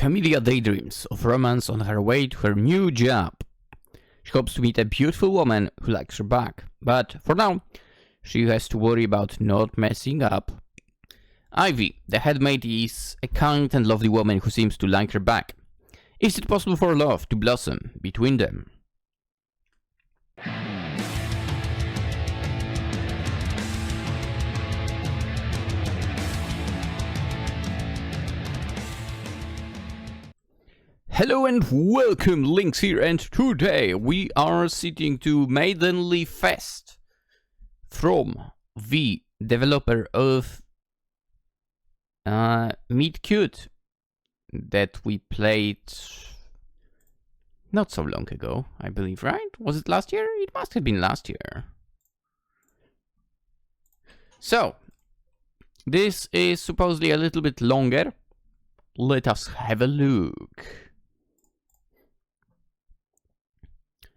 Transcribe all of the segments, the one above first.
Camellia daydreams of romance on her way to her new job. She hopes to meet a beautiful woman who likes her back, but for now, she has to worry about not messing up. Ivy, the headmaid, is a kind and lovely woman who seems to like her back. Is it possible for love to blossom between them? Hello and welcome, Lynx here, and today we are sitting to Maidenly Fest from the developer of Meet Cute that we played not so long ago, I believe, right? Was it last year? It must have been last year. So, this is supposedly a little bit longer. Let us have a look.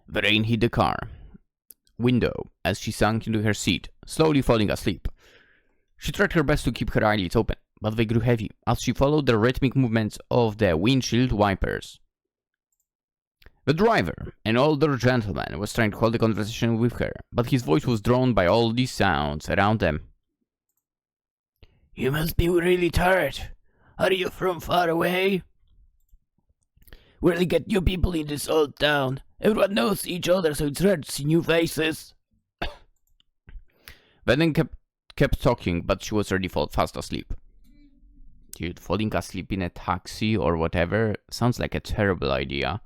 The rain hit the car window as she sank into her seat, slowly falling asleep. She tried her best to keep her eyelids open, but they grew heavy as she followed the rhythmic movements of the windshield wipers. The driver, an older gentleman, was trying to hold a conversation with her, but his voice was drowned by all these sounds around them. You must be really tired. Are you from far away? Really get new people in this old town. Everyone knows each other, so it's rare to see new faces. Venom kept talking, but she was already fast asleep. Dude, falling asleep in a taxi or whatever sounds like a terrible idea.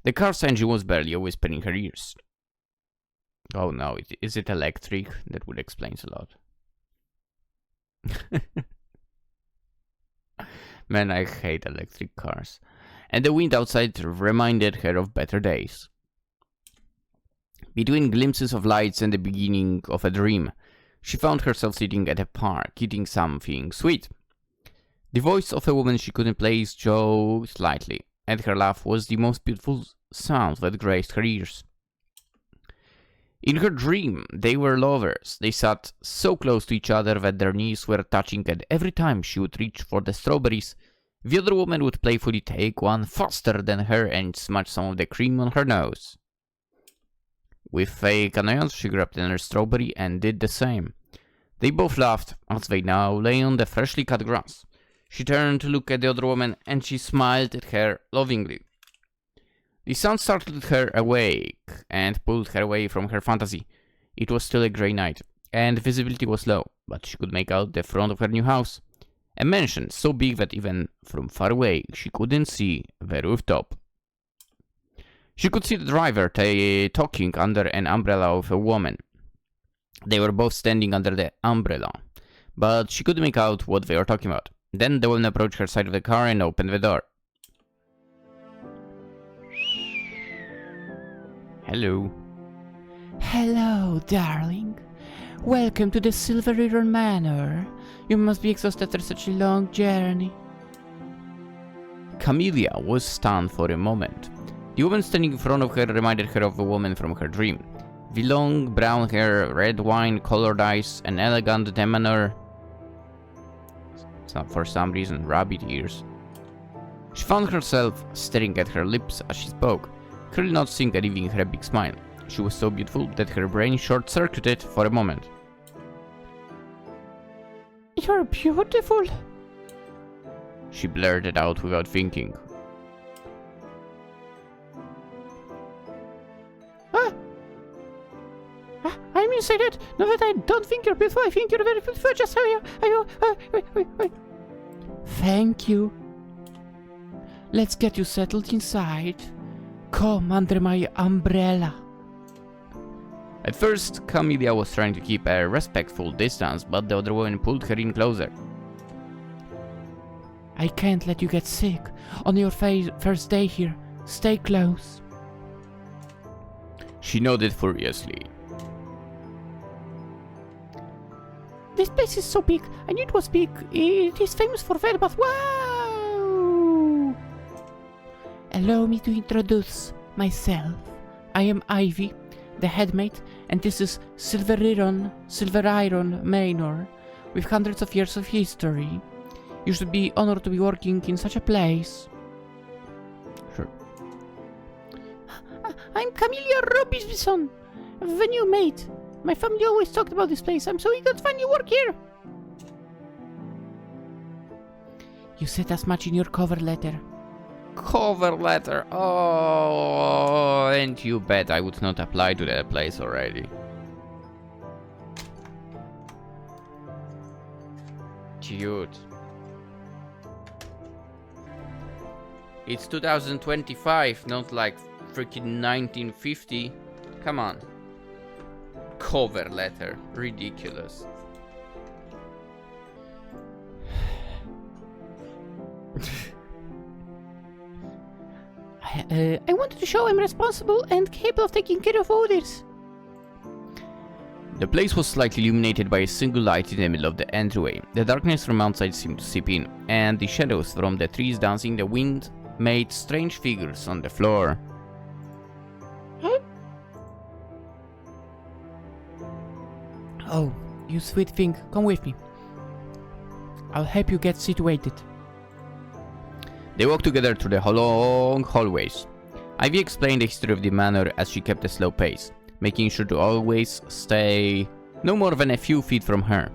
The car's engine was barely a whisper in her ears. Oh no, is it electric? That would explain a lot. Man, I hate electric cars. And the wind outside reminded her of better days. Between glimpses of lights and the beginning of a dream, she found herself sitting at a park, eating something sweet. The voice of a woman she couldn't place joked lightly, and her laugh was the most beautiful sound that graced her ears. In her dream, they were lovers. They sat so close to each other that their knees were touching, and every time she would reach for the strawberries, the other woman would playfully take one faster than her and smudge some of the cream on her nose. With fake annoyance, she grabbed another strawberry and did the same. They both laughed as they now lay on the freshly cut grass. She turned to look at the other woman and she smiled at her lovingly. The sun startled her awake and pulled her away from her fantasy. It was still a grey night and visibility was low, but she could make out the front of her new house. A mansion so big that even from far away she couldn't see the rooftop. She could see the driver talking under an umbrella with a woman. They were both standing under the umbrella, but she couldn't make out what they were talking about. Then the woman approached her side of the car and opened the door. Hello. Hello, darling. Welcome to the Silver River Manor. You must be exhausted after such a long journey. Camellia was stunned for a moment. The woman standing in front of her reminded her of a woman from her dream. The long brown hair, red wine-colored eyes, an elegant demeanor. For some reason, rabbit ears. She found herself staring at her lips as she spoke, clearly not seeing and even her a big smile. She was so beautiful that her brain short-circuited for a moment. You're beautiful, she blurted out without thinking. I mean, say that. No, that I don't think you're beautiful. I think you're very beautiful. Just how you. Wait. Thank you. Let's get you settled inside. Come under my umbrella. At first, Camellia was trying to keep a respectful distance, but the other woman pulled her in closer. I can't let you get sick on your first day here. Stay close. She nodded furiously. This place is so big. I knew it was big. It is famous for very but wow! Allow me to introduce myself. I am Ivy, the headmaid, and this is Silver Iron Manor, with hundreds of years of history. You should be honored to be working in such a place. I'm Camellia Robinson, the new maid. My family always talked about this place. I'm so eager to find you work here. You said as much in your cover letter. Cover letter. Oh, and you bet I would not apply to that place already. Cute. It's 2025, not like freaking 1950. Come on. Cover letter. Ridiculous. I wanted to show I'm responsible and capable of taking care of others. The place was slightly illuminated by a single light in the middle of the entryway. The darkness from outside seemed to seep in, and the shadows from the trees dancing in the wind made strange figures on the floor. Huh? Oh, you sweet thing, come with me. I'll help you get situated. They walked together through the long hallways. Ivy explained the history of the manor as she kept a slow pace, making sure to always stay no more than a few feet from her.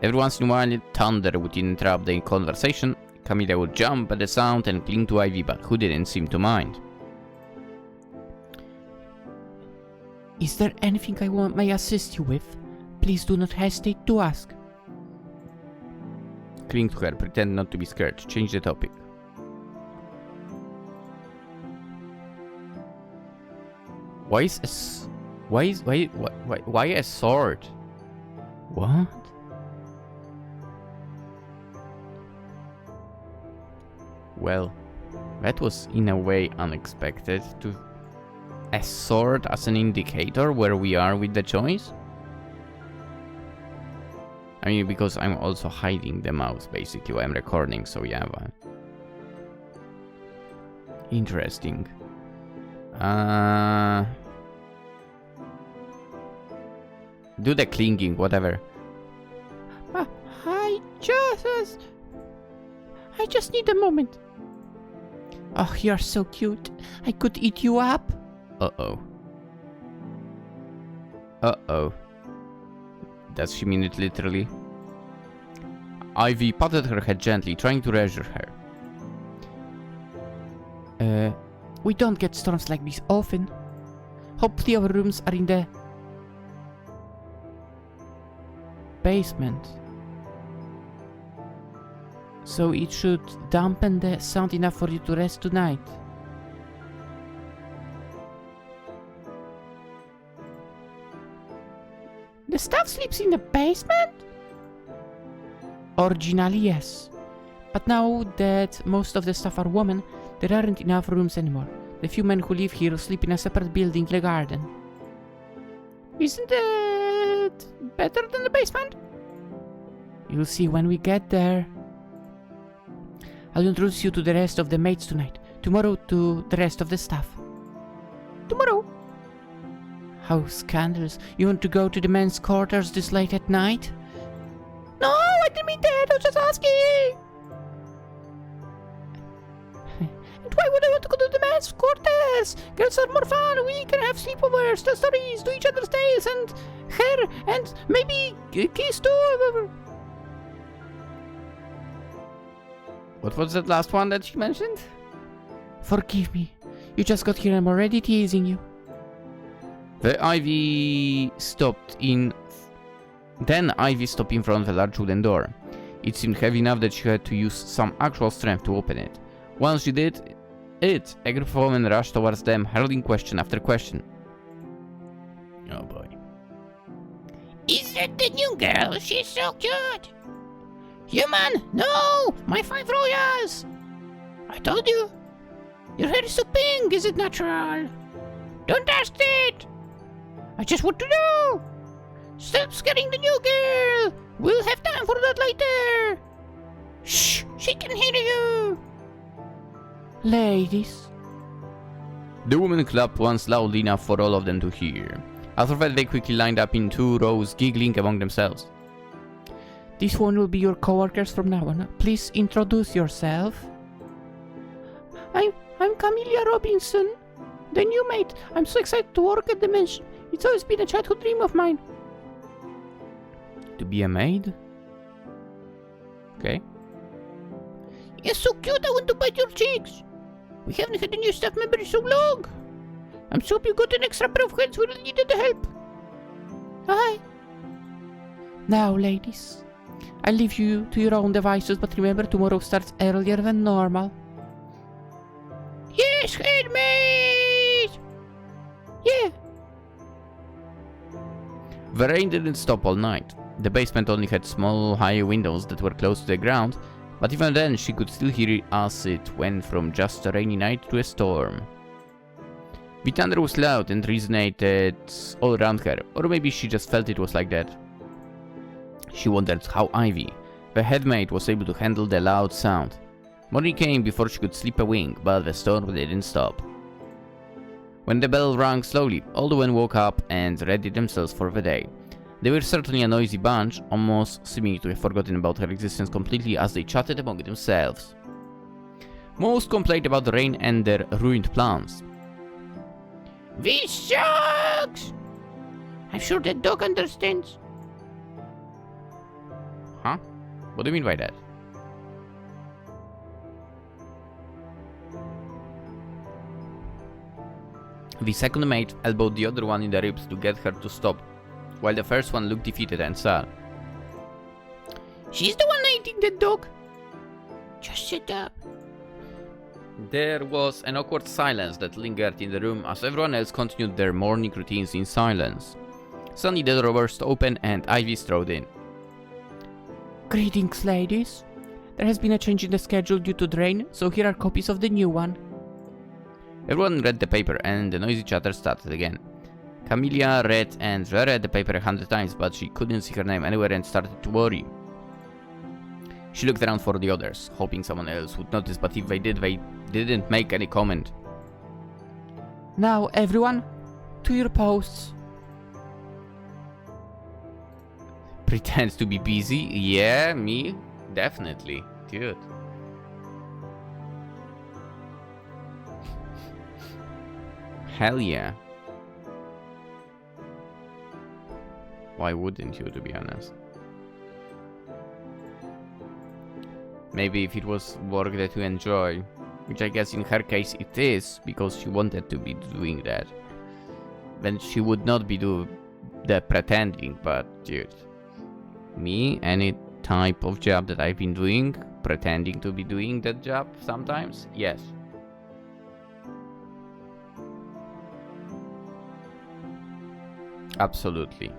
Every once in a while, thunder would interrupt the conversation. Camellia would jump at the sound and cling to Ivy, but who didn't seem to mind. Is there anything I may assist you with? Please do not hesitate to ask. Cling to her, pretend not to be scared. Change the topic. Why a sword? What? Well, that was in a way unexpected. A sword as an indicator where we are with the choice? I mean, because I'm also hiding the mouse basically while I'm recording, so yeah, but... Interesting. Do the clinging, whatever. I just need a moment. Oh, you're so cute. I could eat you up. Uh-oh. Uh-oh. Does she mean it literally? Ivy patted her head gently, trying to reassure her. We don't get storms like this often. Hopefully our rooms are in the basement. So it should dampen the sound enough for you to rest tonight. The staff sleeps in the basement? Originally, yes. But now that most of the staff are women, there aren't enough rooms anymore. The few men who live here sleep in a separate building in the garden. Isn't it better than the basement? You'll see when we get there. I'll introduce you to the rest of the maids tonight. Tomorrow to the rest of the staff. Tomorrow? How scandalous. You want to go to the men's quarters this late at night? No, I didn't mean that. I was just asking. And why would I want to go to the men's quarters? Girls are more fun. We can have sleepovers, tell stories, do each other's tales, and hair, and maybe kiss too. What was that last one that she mentioned? Forgive me. You just got here and I'm already teasing you. The Ivy stopped in... Then Ivy stopped in front of a large wooden door. It seemed heavy enough that she had to use some actual strength to open it. Once she did it, a group of women rushed towards them, hurling question after question. Oh boy. Is that the new girl? She's so cute. Human, no! My 5 royals! I told you. Your hair is so pink, is it natural? Don't ask it! I just want to know! Stop scaring the new girl! We'll have time for that later! Shh! She can hear you! Ladies. The woman clapped once loudly enough for all of them to hear. After that, they quickly lined up in 2 rows, giggling among themselves. This one will be your co-workers from now on. Please introduce yourself. I'm Camellia Robinson. The new maid. I'm so excited to work at the mansion. It's always been a childhood dream of mine. To be a maid? Okay. You're so cute, I want to bite your cheeks. We haven't had a new staff member in so long. I'm so happy you got an extra pair of hands. We really needed the help. Aye. Now, ladies, I'll leave you to your own devices, but remember, tomorrow starts earlier than normal. Yes, Headmaid! Yeah. The rain didn't stop all night. The basement only had small, high windows that were close to the ground, but even then she could still hear it as it went from just a rainy night to a storm. The thunder was loud and resonated all around her, or maybe she just felt it was like that. She wondered how Ivy, the headmaid, was able to handle the loud sound. Morning came before she could sleep a wink, but the storm didn't stop. When the bell rang slowly, all the men woke up and readied themselves for the day. They were certainly a noisy bunch, almost seeming to have forgotten about her existence completely as they chatted among themselves. Most complained about the rain and their ruined plans. This sucks! I'm sure that dog understands. Huh? What do you mean by that? The second mate elbowed the other one in the ribs to get her to stop, while the first one looked defeated and sad. She's the one eating the dog. Just shut up. There was an awkward silence that lingered in the room as everyone else continued their morning routines in silence. Suddenly the door burst open and Ivy strode in. Greetings, ladies. There has been a change in the schedule due to the rain, so here are copies of the new one. Everyone read the paper and the noisy chatter started again. Camellia read and reread the paper 100 times, but she couldn't see her name anywhere and started to worry. She looked around for the others, hoping someone else would notice, but if they did, they didn't make any comment. Now, everyone, to your posts. Pretends to be busy? Yeah, me? Definitely. Dude. Hell yeah. Why wouldn't you, to be honest? Maybe if it was work that you enjoy, which I guess in her case it is, because she wanted to be doing that, then she would not be do the pretending, but dude, me, any type of job that I've been doing, pretending to be doing that job sometimes, yes. Absolutely.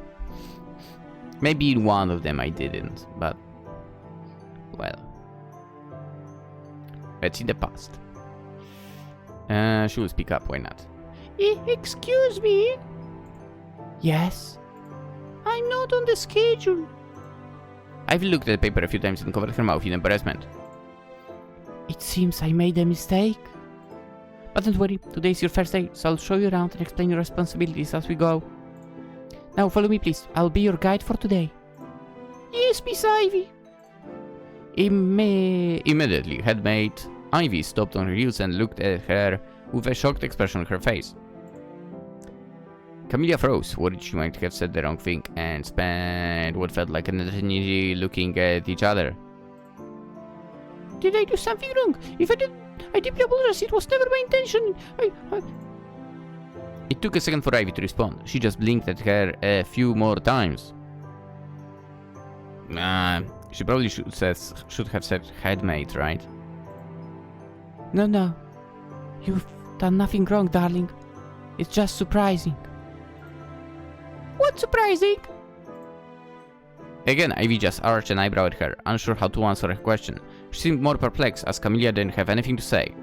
Maybe in one of them I didn't, but well, it's in the past. She will speak up, why not? Excuse me? Yes? I'm not on the schedule. I've looked at the paper a few times and covered her mouth in embarrassment. It seems I made a mistake. But don't worry, today's your first day, so I'll show you around and explain your responsibilities as we go. Now follow me, please. I'll be your guide for today. Yes, Miss Ivy. Immediately, Headmaid Ivy stopped on her heels and looked at her with a shocked expression on her face. Camellia froze, worried she might have said the wrong thing, and spent what felt like an eternity looking at each other. Did I do something wrong? If I did, I deeply apologize. It was never my intention. It took a second for Ivy to respond. She just blinked at her a few more times. She probably should have said Headmaid, right? No. You've done nothing wrong, darling. It's just surprising. What's surprising? Again, Ivy just arched an eyebrow at her, unsure how to answer her question. She seemed more perplexed as Camellia didn't have anything to say.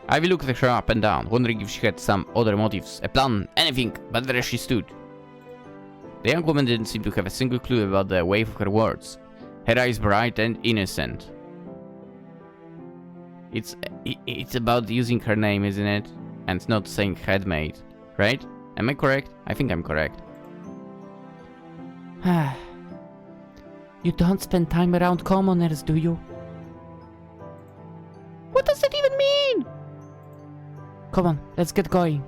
Ivy looked at her up and down, wondering if she had some other motives, a plan, anything, but there she stood. The young woman didn't seem to have a single clue about the wave of her words, her eyes bright and innocent. It's about using her name, isn't it? And not saying Headmaid, right? Am I correct? I think I'm correct. You don't spend time around commoners, do you? What does that even mean? Come on, let's get going.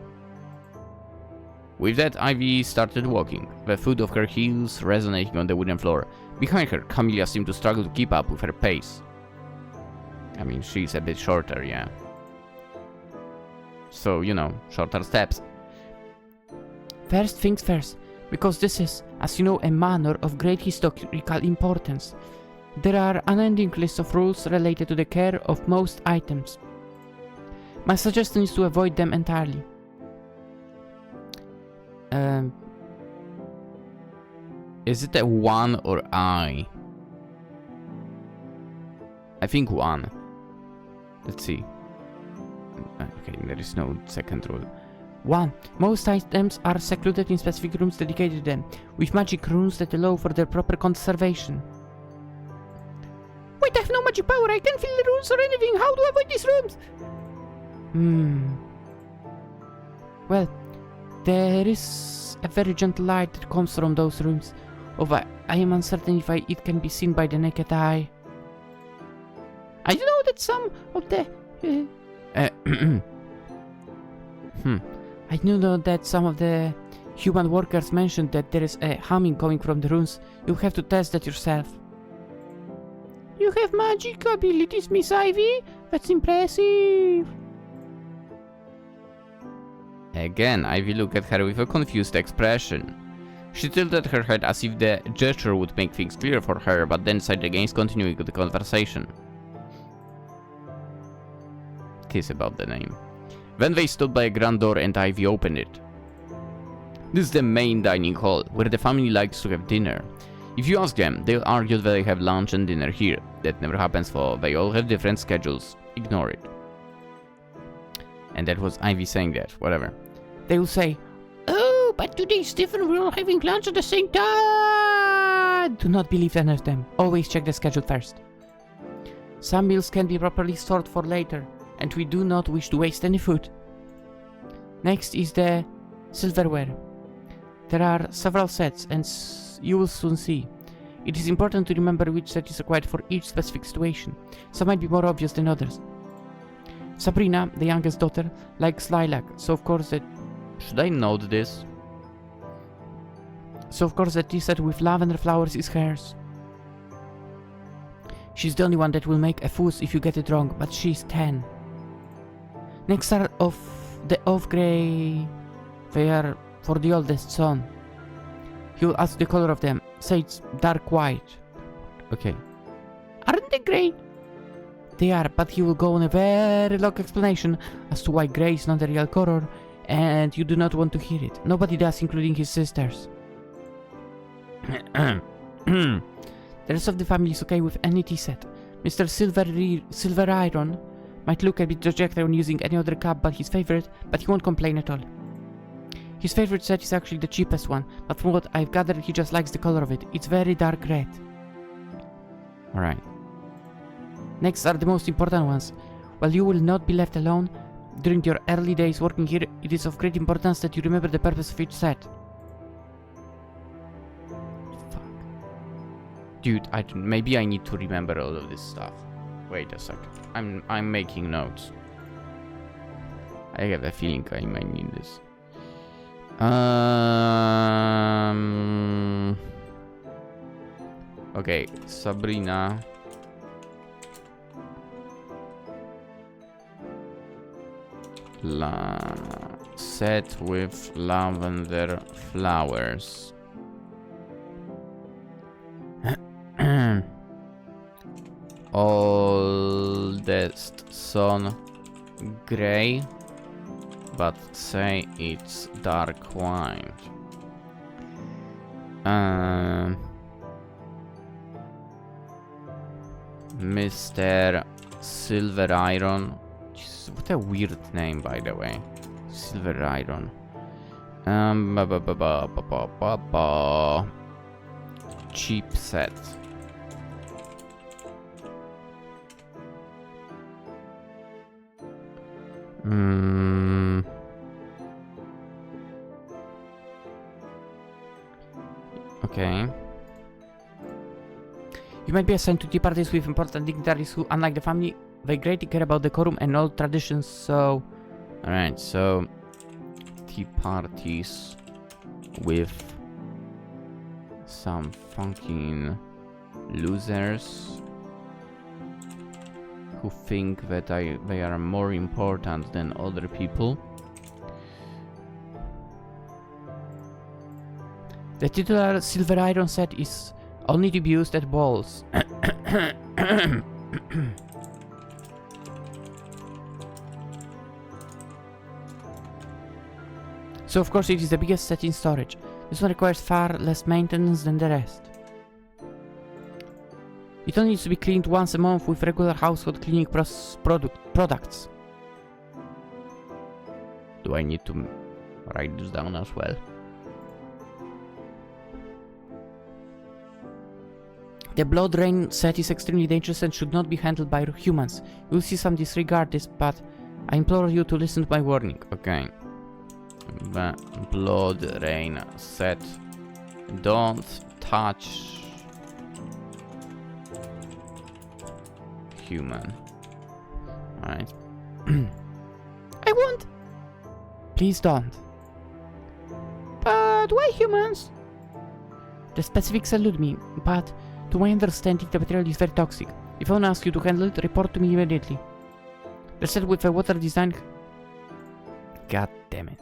With that, Ivy started walking, the foot of her heels resonating on the wooden floor. Behind her, Camellia seemed to struggle to keep up with her pace. I mean, she's a bit shorter, yeah. So, you know, shorter steps. First things first, because this is, as you know, a manor of great historical importance. There are unending lists of rules related to the care of most items. My suggestion is to avoid them entirely. Is it a 1 or I? I think 1. Let's see. Okay, there is no second rule. 1. Most items are secluded in specific rooms dedicated to them, with magic runes that allow for their proper conservation. Wait, I have no magic power. I can't feel the runes or anything. How do I avoid these rooms? Well, there is a very gentle light that comes from those rooms. Although I am uncertain if it can be seen by the naked eye. I know that some of the... I do know that some of the human workers mentioned that there is a humming coming from the runes. You'll have to test that yourself. You have magic abilities, Miss Ivy? That's impressive. Again, Ivy looked at her with a confused expression. She tilted her head as if the gesture would make things clear for her, but then decided against continuing the conversation. Tis about the name. Then they stood by a grand door and Ivy opened it. This is the main dining hall, where the family likes to have dinner. If you ask them, they'll argue that they have lunch and dinner here. That never happens, for they all have different schedules. Ignore it. And that was Ivy saying that, whatever. They will say, "Oh, but today's different. We're all having lunch at the same time." do not believe any of them. Always check the schedule first. Some meals can be properly stored for later, and we do not wish to waste any food. Next is the silverware. There are several sets, and you will soon see. It is important to remember which set is required for each specific situation. Some might be more obvious than others. Sabrina, the youngest daughter, likes lilac, so of course that... Should I note this? So of course that tea set with lavender flowers is hers. She's the only one that will make a fuss if you get it wrong, but she's 10. Next are of grey. They are for the oldest son. He will ask the color of them. Say it's dark white. Okay. Aren't they great? They are, but he will go on a very long explanation as to why grey is not the real color, and you do not want to hear it. Nobody does, including his sisters. The rest of the family is okay with any tea set. Mr. Silver Iron might look a bit dejected when using any other cup but his favorite, but he won't complain at all. His favorite set is actually the cheapest one, but from what I've gathered he just likes the color of it. It's very dark red. Alright. Next are the most important ones. While you will not be left alone during your early days working here, it is of great importance that you remember the purpose of each set. Dude, maybe I need to remember all of this stuff. Wait a second. I'm making notes. I have a feeling I might need this. Okay, Sabrina. Set with lavender flowers. Oldest son, grey, but say it's dark white. Mr. Silver Iron. Jesus, what a weird name, by the way. Silver Iron. Cheap set. Okay. You might be assigned to tea parties with important dignitaries who, unlike the family, they greatly care about decorum and old traditions, so Alright, so tea parties with some fucking losers who think that they are more important than other people. The titular silver iron set is only to be used at balls. So of course it is the biggest set in storage. This one requires far less maintenance than the rest. It only needs to be cleaned once a month with regular household cleaning products. Do I need to write this down as well? The blood rain set is extremely dangerous and should not be handled by humans. You will see some disregard this, but I implore you to listen to my warning. Okay. The blood rain set. Don't touch human. Alright. I won't! Please don't. But why humans? The specifics elude me, but to my understanding the material is very toxic. If anyone asks you to handle it, report to me immediately. The set with a water design... God damn it.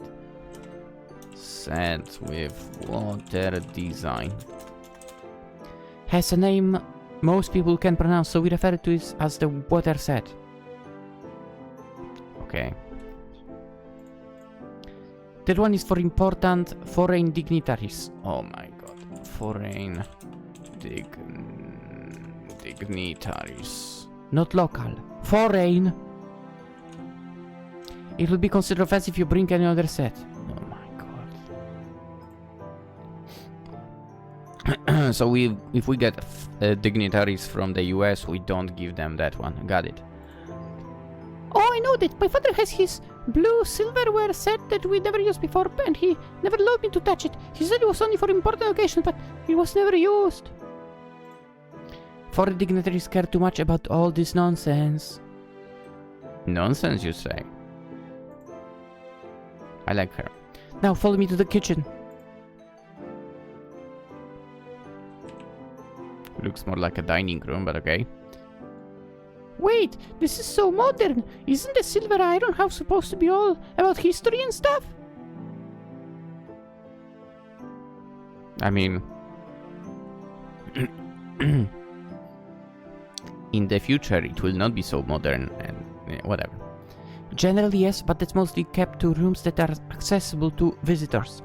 Set with water design. Has a name most people can pronounce, so we refer to it as the water set. Okay. That one is for important foreign dignitaries. Oh my god. Foreign dignitaries. Not local. Foreign. It will be considered offensive if you bring any other set. Oh my god. So if we get dignitaries from the US, we don't give them that one. Got it. Oh, I know that. My father has his blue silverware set that we never used before, and he never allowed me to touch it. He said it was only for important occasions, but it was never used. Foreign dignitaries care too much about all this nonsense. Nonsense, you say? I like her. Now follow me to the kitchen. Looks more like a dining room, but okay. Wait, this is so modern. Isn't the silver iron house supposed to be all about history and stuff? I mean... in the future, it will not be so modern and whatever. Generally, yes, but that's mostly kept to rooms that are accessible to visitors.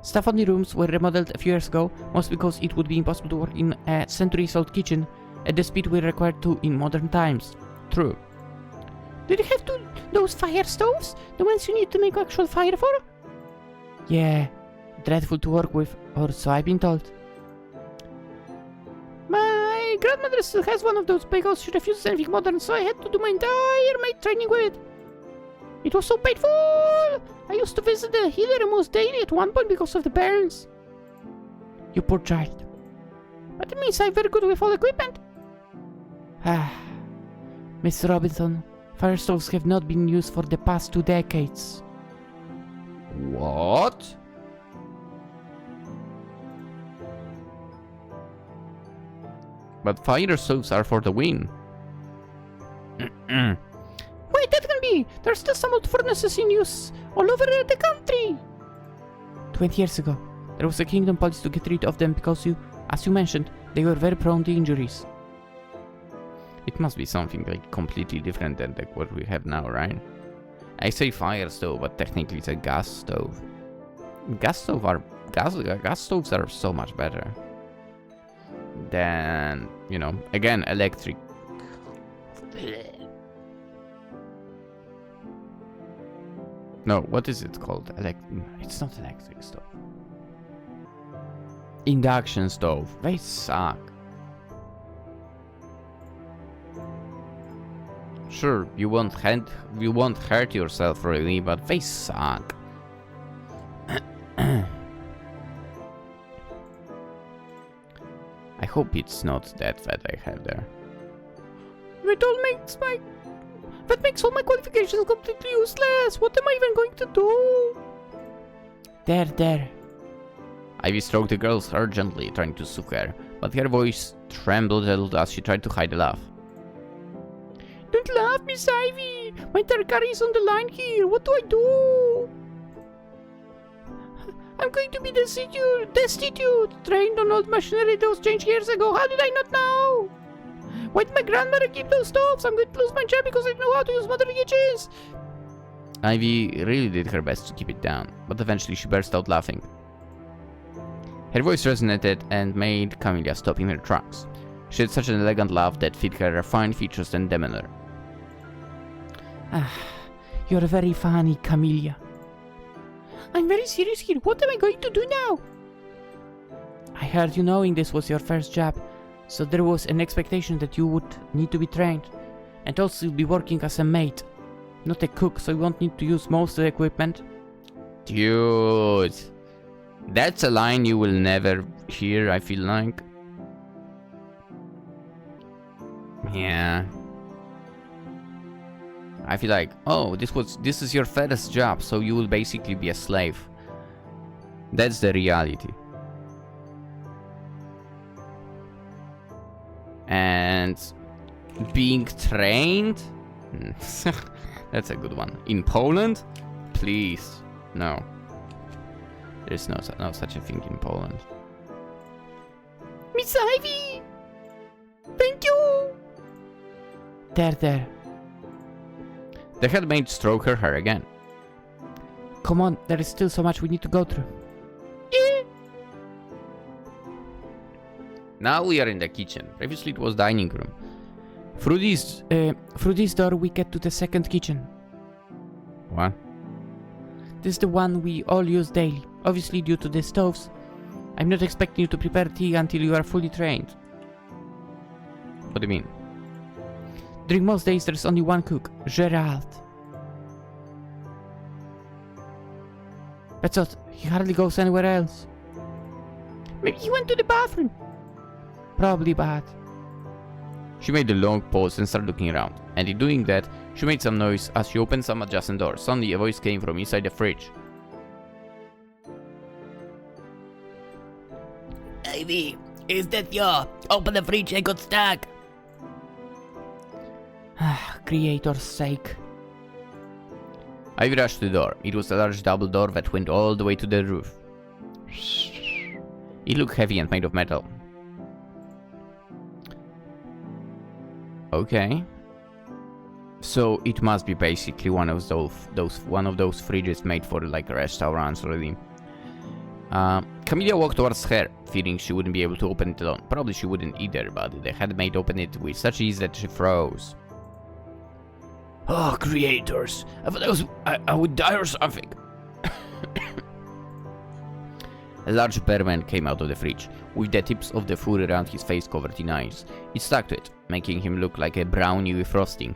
Staff-only rooms were remodeled a few years ago, mostly because it would be impossible to work in a centuries-old kitchen at the speed we're required to in modern times. True. Did you have those fire stoves? The ones you need to make actual fire for? Yeah, dreadful to work with, or so I've been told. My grandmother still has one of those because she refuses anything modern, so I had to do my entire maid training with it. It was so painful! I used to visit the healer almost daily at one point because of the burns. You poor child. But it means I'm very good with all equipment. Ah, Miss Robinson, fire stoves have not been used for the past 2 decades. What? But fire stoves are for the win. Wait, that can be! There's still some old furnaces in use all over the country! 20 years ago, there was a kingdom policy to get rid of them because as you mentioned, they were very prone to injuries. It must be something like completely different than like what we have now, right? I say fire stove, but technically it's a gas stove. Gas stoves are so much better than, you know, again, electric. No, what is it called? It's not electric stove. Induction stove. They suck. Sure, you won't hurt yourself really, but they suck. I hope it's not that I have there. It all makes That makes all my qualifications completely useless. What am I even going to do? There. Ivy stroked the girl's hair gently, trying to soothe her, but her voice trembled a little as she tried to hide a laugh. Don't laugh, Miss Ivy. My tertiary is on the line here. What do I do? I'm going to be destitute. Trained on old machinery that was changed years ago. How did I not know? Why did my grandmother keep those stoves? I'm going to lose my job because I don't know how to use modern kitchens. Ivy really did her best to keep it down, but eventually she burst out laughing. Her voice resonated and made Camellia stop in her tracks. She had such an elegant laugh that fit her refined features and demeanor. You're very funny, Camellia. I'm very serious here. What am I going to do now? I heard you knowing this was your first job, so there was an expectation that you would need to be trained. And also you'll be working as a maid, not a cook, so you won't need to use most of the equipment. Dude, that's a line you will never hear, I feel like. Yeah. I feel like, oh, this is your first job, so you will basically be a slave. That's the reality. And being trained? That's a good one. In Poland? Please, no. There's no such a thing in Poland. Miss Ivy! Thank you! There. The headmaid stroked her hair again. Come on, there is still so much we need to go through. Now we are in the kitchen. Previously it was dining room. Through this door we get to the second kitchen. What? This is the one we all use daily. Obviously due to the stoves. I'm not expecting you to prepare tea until you are fully trained. What do you mean? During most days there's only one cook, Gerald. That's what, he hardly goes anywhere else. Maybe he went to the bathroom. Probably bad. She made a long pause and started looking around, and in doing that, she made some noise as she opened some adjacent doors. Suddenly a voice came from inside the fridge. Ivy, is that you? Open the fridge, I got stuck. Creator's sake. Ivy rushed to the door. It was a large double door that went all the way to the roof. It looked heavy and made of metal. Okay. So it must be basically one of those fridges made for like restaurants already. Camellia walked towards her, fearing she wouldn't be able to open it alone. Probably she wouldn't either, but the headmaid opened it with such ease that she froze. Oh, creators. I thought I would die or something. A large bearman came out of the fridge, with the tips of the food around his face covered in eyes. It stuck to it, making him look like a brownie with frosting.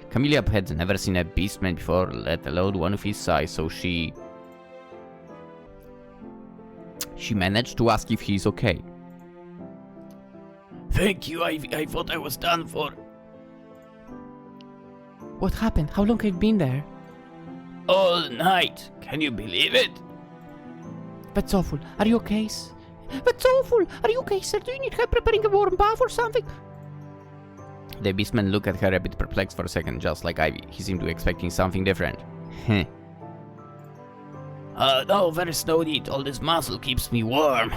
Camellia had never seen a beastman before, let alone one of his size, so she managed to ask if he's okay. Thank you, I thought I was done for. What happened? How long have you been there? All night. Can you believe it? That's awful. Are you okay? That's awful. Are you okay, sir? Do you need help preparing a warm bath or something? The beastman looked at her a bit perplexed for a second, just like Ivy. He seemed to be expecting something different. No, there's no need. All this muscle keeps me warm.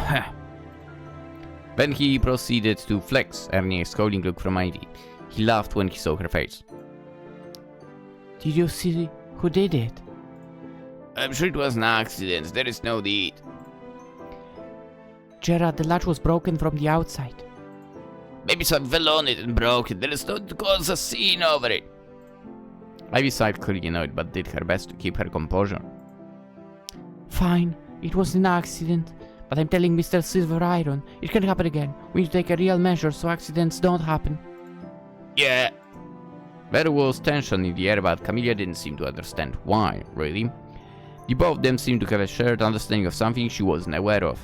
Then he proceeded to flex, earning a scolding look from Ivy. He laughed when he saw her face. Did you see who did it? I'm sure it was an accident. There is no need. Gerard, the latch was broken from the outside. Maybe someone fell on it and broke it. There is no to cause a scene over it. Ivy sighed, clearly annoyed, but did her best to keep her composure. Fine, it was an accident. But I'm telling Mr. Silver Iron, it can happen again. We need to take a real measure so accidents don't happen. Yeah. There was tension in the air, but Camellia didn't seem to understand why, really. The both of them seemed to have a shared understanding of something she wasn't aware of.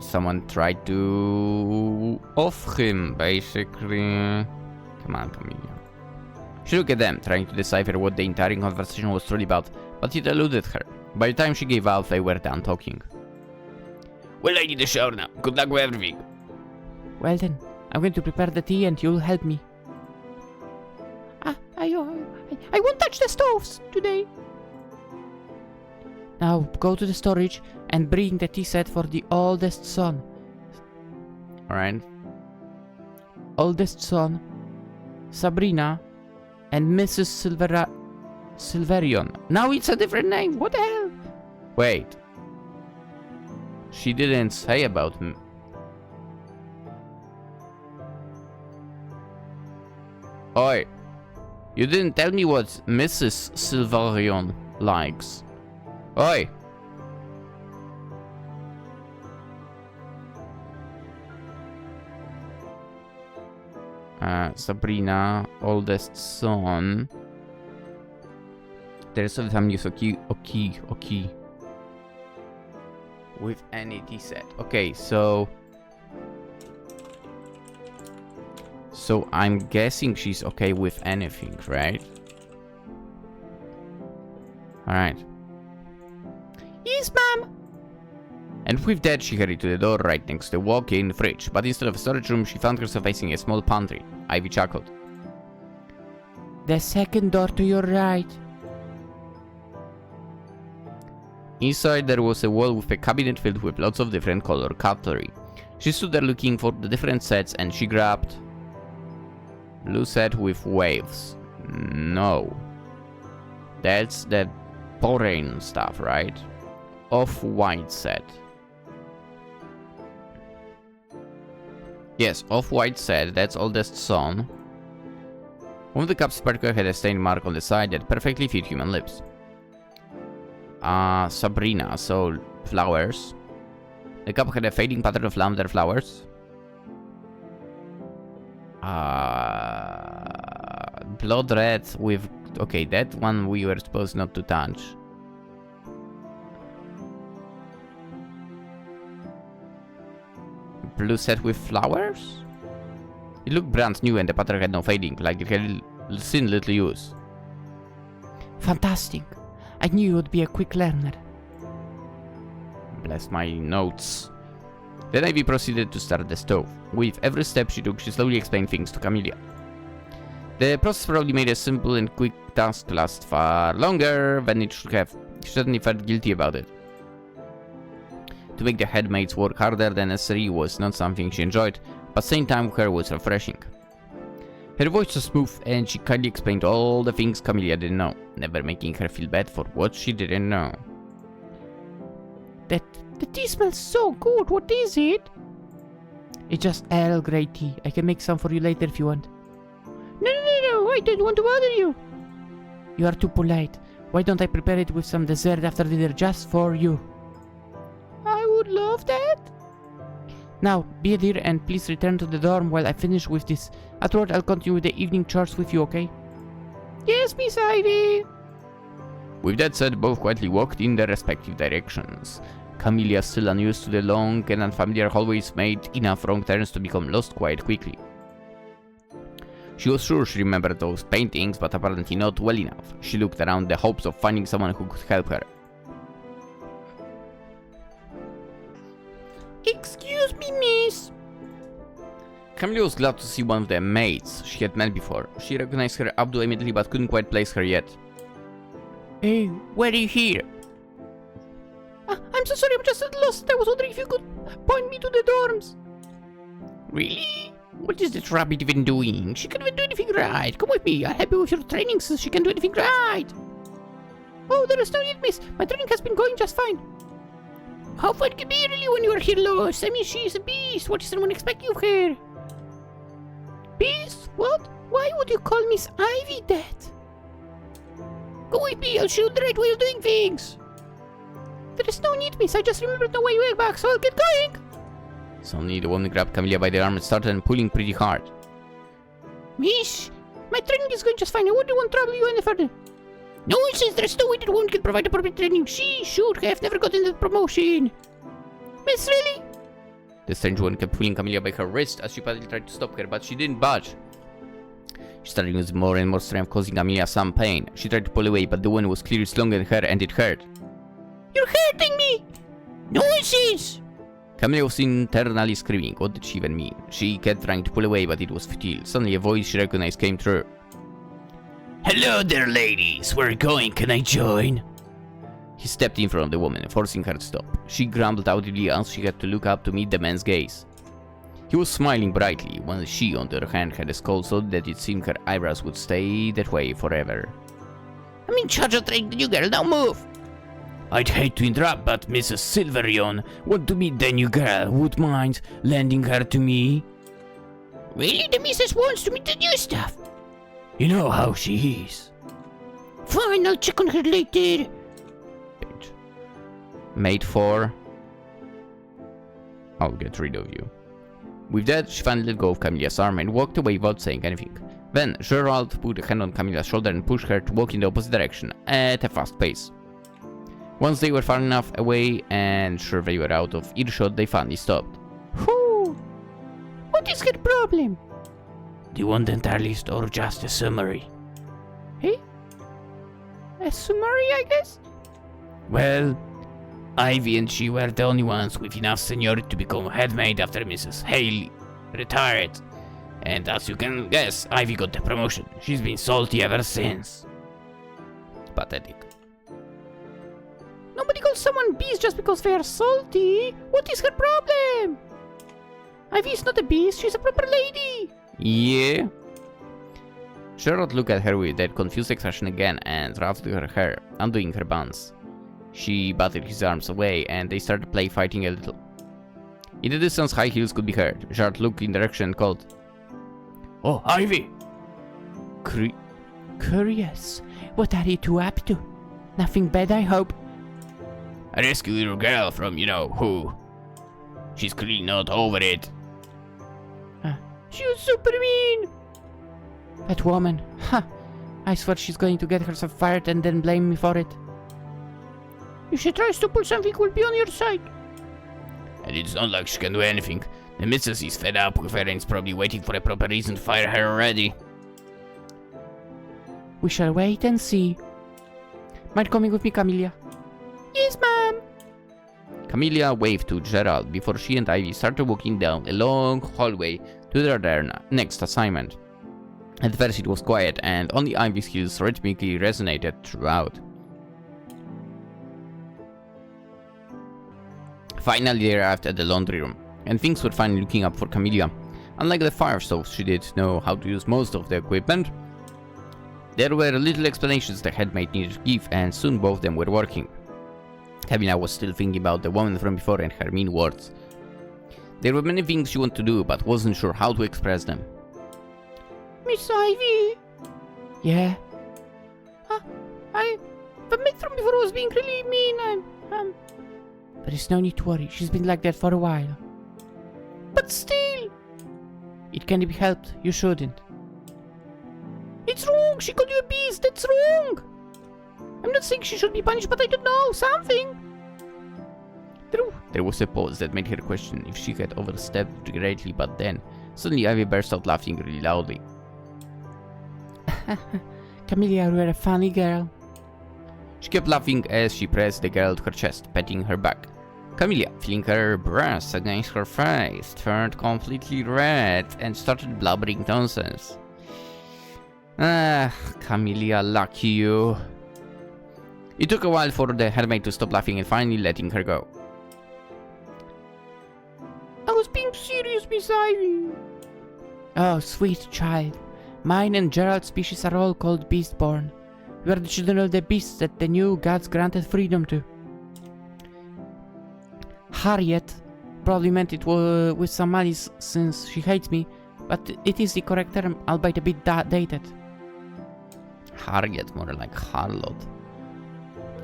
Someone tried to off him, basically. Come on, Camellia. She looked at them, trying to decipher what the entire conversation was truly about, but it eluded her. By the time she gave up, they were done talking. Well, I need a shower now. Good luck with everything. Well then, I'm going to prepare the tea and you'll help me. I won't touch the stoves today. Now go to the storage and bring the tea set for the oldest son. Alright. Oldest son, Sabrina, and Mrs. Silverion. Now it's a different name. What the hell? Wait. She didn't say about him. Oi. You didn't tell me what Mrs. Silverion likes. Oi. Sabrina, oldest son. The rest of the family is okay. With any tea set. Okay, so I'm guessing she's okay with anything, right? Alright. Yes, ma'am. And with that, she hurried to the door right next to the walk-in fridge, but instead of a storage room, she found herself facing a small pantry. Ivy chuckled. The second door to your right. Inside, there was a wall with a cabinet filled with lots of different color cutlery. She stood there looking for the different sets, and she grabbed blue set with waves. No. That's the pouring stuff, right? Off-white set. Yes, off-white set, that's oldest son. One of the cups particularly had a stain mark on the side that perfectly fit human lips. Sabrina, so flowers. The cup had a fading pattern of lavender flowers. Blood red with... Okay, that one we were supposed not to touch. Blue set with flowers? It looked brand new and the pattern had no fading, like it had seen little use. Fantastic. I knew you would be a quick learner. Bless my notes. Then Ivy proceeded to start the stove. With every step she took, she slowly explained things to Camellia. The process probably made a simple and quick task last far longer than it should have. She certainly felt guilty about it. To make the headmaids work harder than necessary was not something she enjoyed, but same time with her was refreshing. Her voice was smooth and she kindly explained all the things Camellia didn't know, never making her feel bad for what she didn't know. The tea smells so good. What is it? It's just Earl Grey tea. I can make some for you later if you want. No, I don't want to bother you. You are too polite. Why don't I prepare it with some dessert after dinner just for you? I would love that. Now, be a dear and please return to the dorm while I finish with this. Afterward, I'll continue with the evening chores with you, okay? Yes, Miss Ivy. With that said, both quietly walked in their respective directions. Camellia, still unused to the long and unfamiliar hallways, made enough wrong turns to become lost quite quickly. She was sure she remembered those paintings, but apparently not well enough. She looked around in the hopes of finding someone who could help her. Excuse me, miss. Camellia was glad to see one of the maids she had met before. She recognized her Abdul immediately but couldn't quite place her yet. Hey, why are you here? I'm so sorry, I'm just lost. I was wondering if you could point me to the dorms. Really? What is this rabbit even doing? She can't even do anything right. Come with me. I'll help you with your training so she can do anything right. Oh, there is no need, miss. My training has been going just fine. How fun can be really when you are here lost? I mean, she's a beast. What is anyone expecting of her? Beast? What? Why would you call Miss Ivy that? Go with me. I'll show you the right way of doing things. There is no need, miss. I just remembered the way back, so I'll get going. Suddenly, the woman grabbed Camellia by the arm and started pulling pretty hard. Miss, my training is going just fine. I wouldn't want to trouble you any further. Nonsense. There's no way that one can provide appropriate training. She should have never gotten the promotion. Miss, really? The strange woman kept pulling Camellia by her wrist as she badly tried to stop her, but she didn't budge. She started using more and more strength, causing Camellia some pain. She tried to pull away, but the wound was clearly stronger than her and it hurt. You're hurting me! Noises! Camellia was internally screaming. What did she even mean? She kept trying to pull away, but it was futile. Suddenly a voice she recognized came through. Hello there, ladies. We're going. Can I join? He stepped in front of the woman, forcing her to stop. She grumbled audibly as she had to look up to meet the man's gaze. He was smiling brightly, while she, on the other hand, had a skull so that it seemed her eyebrows would stay that way forever. I'm in charge of training the new girl. Now move! I'd hate to interrupt, but Mrs. Silverion want to meet the new girl. Would mind lending her to me? Really? The missus wants to meet the new stuff? You know how she is. Fine, I'll check on her later. Maid 4. I'll get rid of you. With that, she finally let go of Camellia's arm and walked away without saying anything. Then, Gerald put a hand on Camellia's shoulder and pushed her to walk in the opposite direction, at a fast pace. Once they were far enough away and sure they were out of earshot, they finally stopped. Whew! What is her problem? Do you want the entire list or just a summary? Eh? A summary, I guess? Well, Ivy and she were the only ones with enough seniority to become headmaid after Mrs. Haley retired. And as you can guess, Ivy got the promotion. She's been salty ever since. Pathetic. Nobody calls someone beast just because they are salty. What is her problem? Ivy is not a beast, she's a proper lady. Yeah? Gerald looked at her with that confused expression again and ruffled her hair, undoing her buns. She batted his arms away and they started fighting a little. In the distance, high heels could be heard. Gerald looked in the direction and called, Oh, Ivy! Curious. What are you two up to? Nothing bad, I hope. I rescued your girl from you-know-who. She's clearly not over it. She was super mean. That woman. Ha! I swear she's going to get herself fired and then blame me for it. If she tries to pull something, we'll be on your side. And it's not like she can do anything. The missus is fed up with her and is probably waiting for a proper reason to fire her already. We shall wait and see. Mind coming with me, Camellia? Yes, ma'am. Camellia waved to Gerald before she and Ivy started walking down a long hallway to their next assignment. At first it was quiet and only Ivy's heels rhythmically resonated throughout. Finally they arrived at the laundry room, and things were finally looking up for Camellia. Unlike the fire stove, she did know how to use most of the equipment. There were little explanations the headmaid needed to give, and soon both of them were working. Camellia was still thinking about the woman from before and her mean words. There were many things she wanted to do, but wasn't sure how to express them. Miss Ivy? Yeah? The maid from before was being really mean. There is no need to worry, she's been like that for a while. But still! It can be helped, you shouldn't. It's wrong, she called you a beast, that's wrong! I'm not saying she should be punished, but I don't know, something! There was a pause that made her question if she had overstepped greatly, but then, suddenly Ivy burst out laughing really loudly. Camellia, you're a funny girl. She kept laughing as she pressed the girl to her chest, patting her back. Camellia, feeling her breast against her face, turned completely red and started blubbering nonsense. Ah, Camellia, lucky you. It took a while for the headmaid to stop laughing and finally letting her go. I was being serious, Miss Ivy. Oh, sweet child. Mine and Gerald's species are all called beastborn. We are the children of the beasts that the new gods granted freedom to. Harriet probably meant it with some malice since she hates me, but it is the correct term, albeit a bit dated. Harriet, more like Harlot.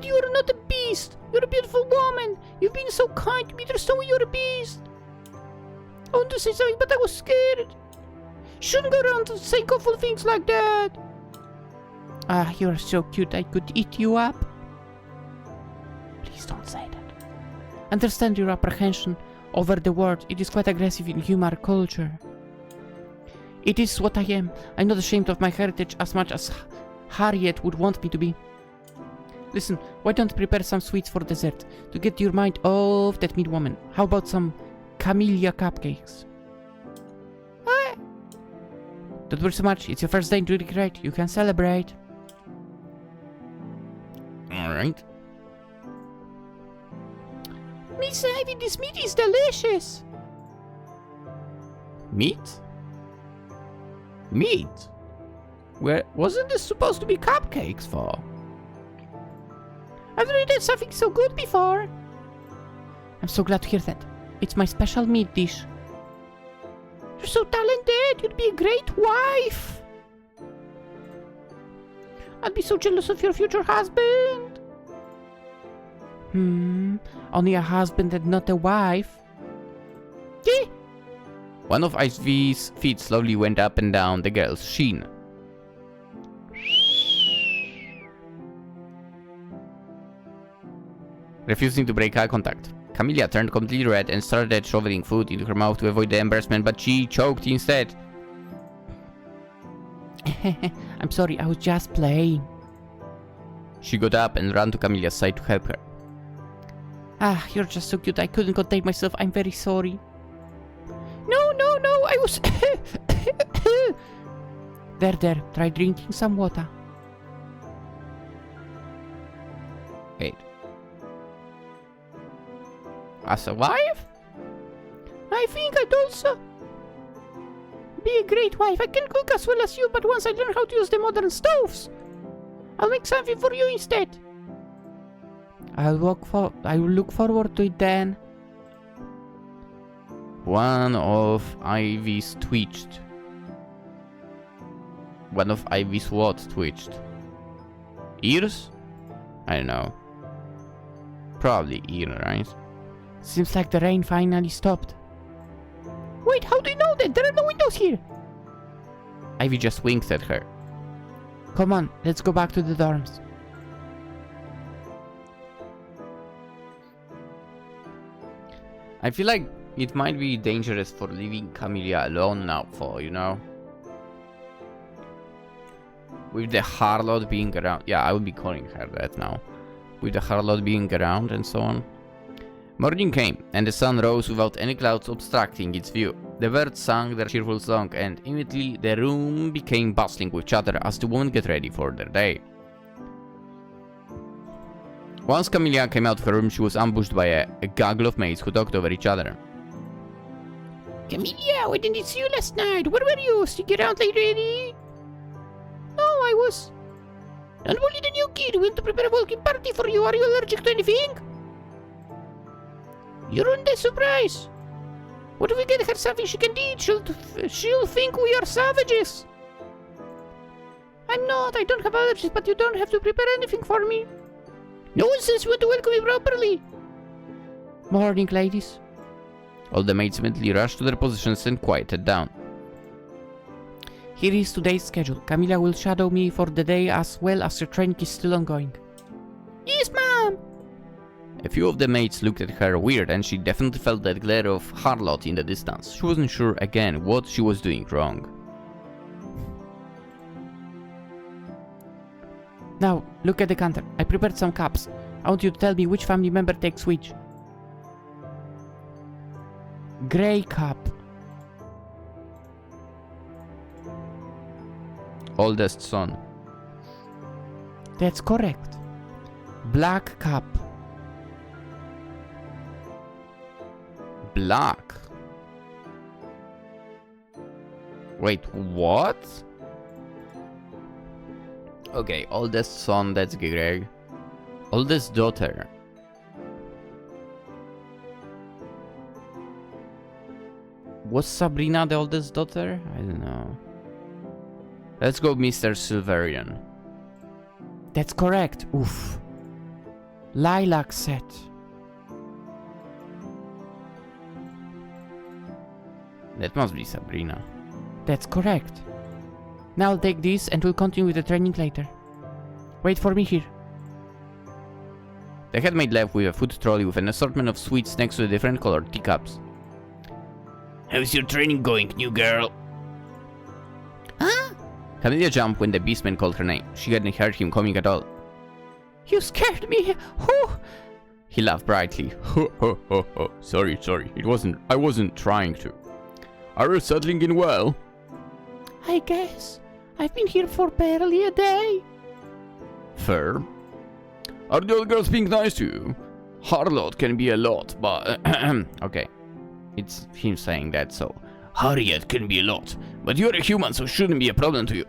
You're not a beast! You're a beautiful woman! You've been so kind to me, there's no way you're a beast! I want to say something, but I was scared. Shouldn't go around saying awful things like that. Ah, you're so cute, I could eat you up. Please don't say that. Understand your apprehension over the word, it is quite aggressive in humor culture. It is what I am. I'm not ashamed of my heritage as much as Harriet would want me to be. Listen, why don't prepare some sweets for dessert to get your mind off that mean woman? How about some Camellia cupcakes? Don't worry so much. It's your first day in Druidic Rite. You can celebrate. Alright. Miss Ivy, this meat is delicious. Meat? Meat? Where wasn't this supposed to be cupcakes for? I've never eaten something so good before. I'm so glad to hear that. It's my special meat dish. You're so talented. You'd be a great wife. I'd be so jealous of your future husband. Only a husband and not a wife. Yeah. One of Ivy's feet slowly went up and down the girl's shin. Refusing to break eye contact, Camellia turned completely red and started shoveling food into her mouth to avoid the embarrassment, but she choked instead. I'm sorry, I was just playing. She got up and ran to Camellia's side to help her. Ah, you're just so cute. I couldn't contain myself. I'm very sorry. No, I was... There, try drinking some water. Wait. As a wife? I think I'd also be a great wife. I can cook as well as you, but once I learn how to use the modern stoves, I'll make something for you instead. I will look forward to it then. One of Ivy's twitched. One of Ivy's what twitched? Ears? I don't know. Probably ear, right? Seems like the rain finally stopped. Wait, how do you know that? There are no windows here. Ivy just winked at her. Come on, let's go back to the dorms. I feel like it might be dangerous for leaving Camellia alone now for, you know? With the harlot being around. Yeah, I would be calling her that now. With the harlot being around and so on. Morning came, and the sun rose without any clouds obstructing its view. The birds sang their cheerful song, and immediately the room became bustling with chatter as the women get ready for their day. Once Camellia came out of her room, she was ambushed by a gaggle of maids who talked over each other. Camellia, why didn't I see you last night? Where were you? Stick around late ready? No, I was... Don't bully the new kid. We want to prepare a welcome party for you. Are you allergic to anything? You ruined the surprise. What if we get her something she can eat? She'll think we are savages. I'm not. I don't have allergies, but you don't have to prepare anything for me. No one says we want to welcome you properly. Morning, ladies. All the maids immediately rushed to their positions and quieted down. Here is today's schedule. Camellia will shadow me for the day as well as her training is still ongoing. Yes, ma'am. A few of the maids looked at her weird, and she definitely felt that glare of harlot in the distance. She wasn't sure again what she was doing wrong. Now, look at the counter. I prepared some cups. I want you to tell me which family member takes which. Grey cup. Oldest son. That's correct. Black cup. Black. Wait, what? Okay, oldest son, that's Greg. Oldest daughter. Was Sabrina the oldest daughter? I don't know. Let's go Mr. Silverian. That's correct. Oof. Lilac set. That must be Sabrina. That's correct. Now I'll take this and we'll continue with the training later. Wait for me here. The headmaid left with a food trolley with an assortment of sweets next to the different colored teacups. How's your training going, new girl? Camellia jumped when the beastman called her name. She hadn't heard him coming at all. You scared me! Oh! He laughed brightly. Ho ho ho ho. Sorry. I wasn't trying to. Are you settling in well? I guess. I've been here for barely a day. Fair. Are the old girls being nice to you? Harlot can be a lot, but... okay. It's him saying that, so... Harriet can be a lot, but you're a human, so shouldn't be a problem to you.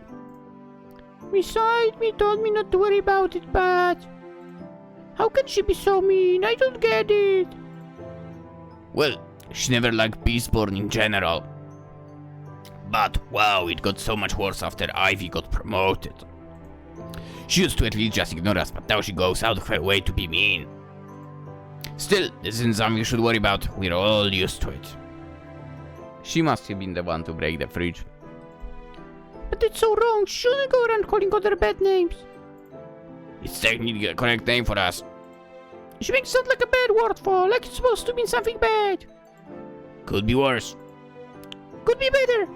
Besides, me told me not to worry about it, but... How can she be so mean? I don't get it. Well, she never liked Beastborn in general. But, wow, it got so much worse after Ivy got promoted. She used to at least just ignore us, but now she goes out of her way to be mean. Still, this isn't something you should worry about. We're all used to it. She must have been the one to break the fridge. But it's so wrong. She shouldn't go around calling other bad names. It's technically a correct name for us. She makes it sound like a bad word for, like it's supposed to mean something bad. Could be worse. Could be better.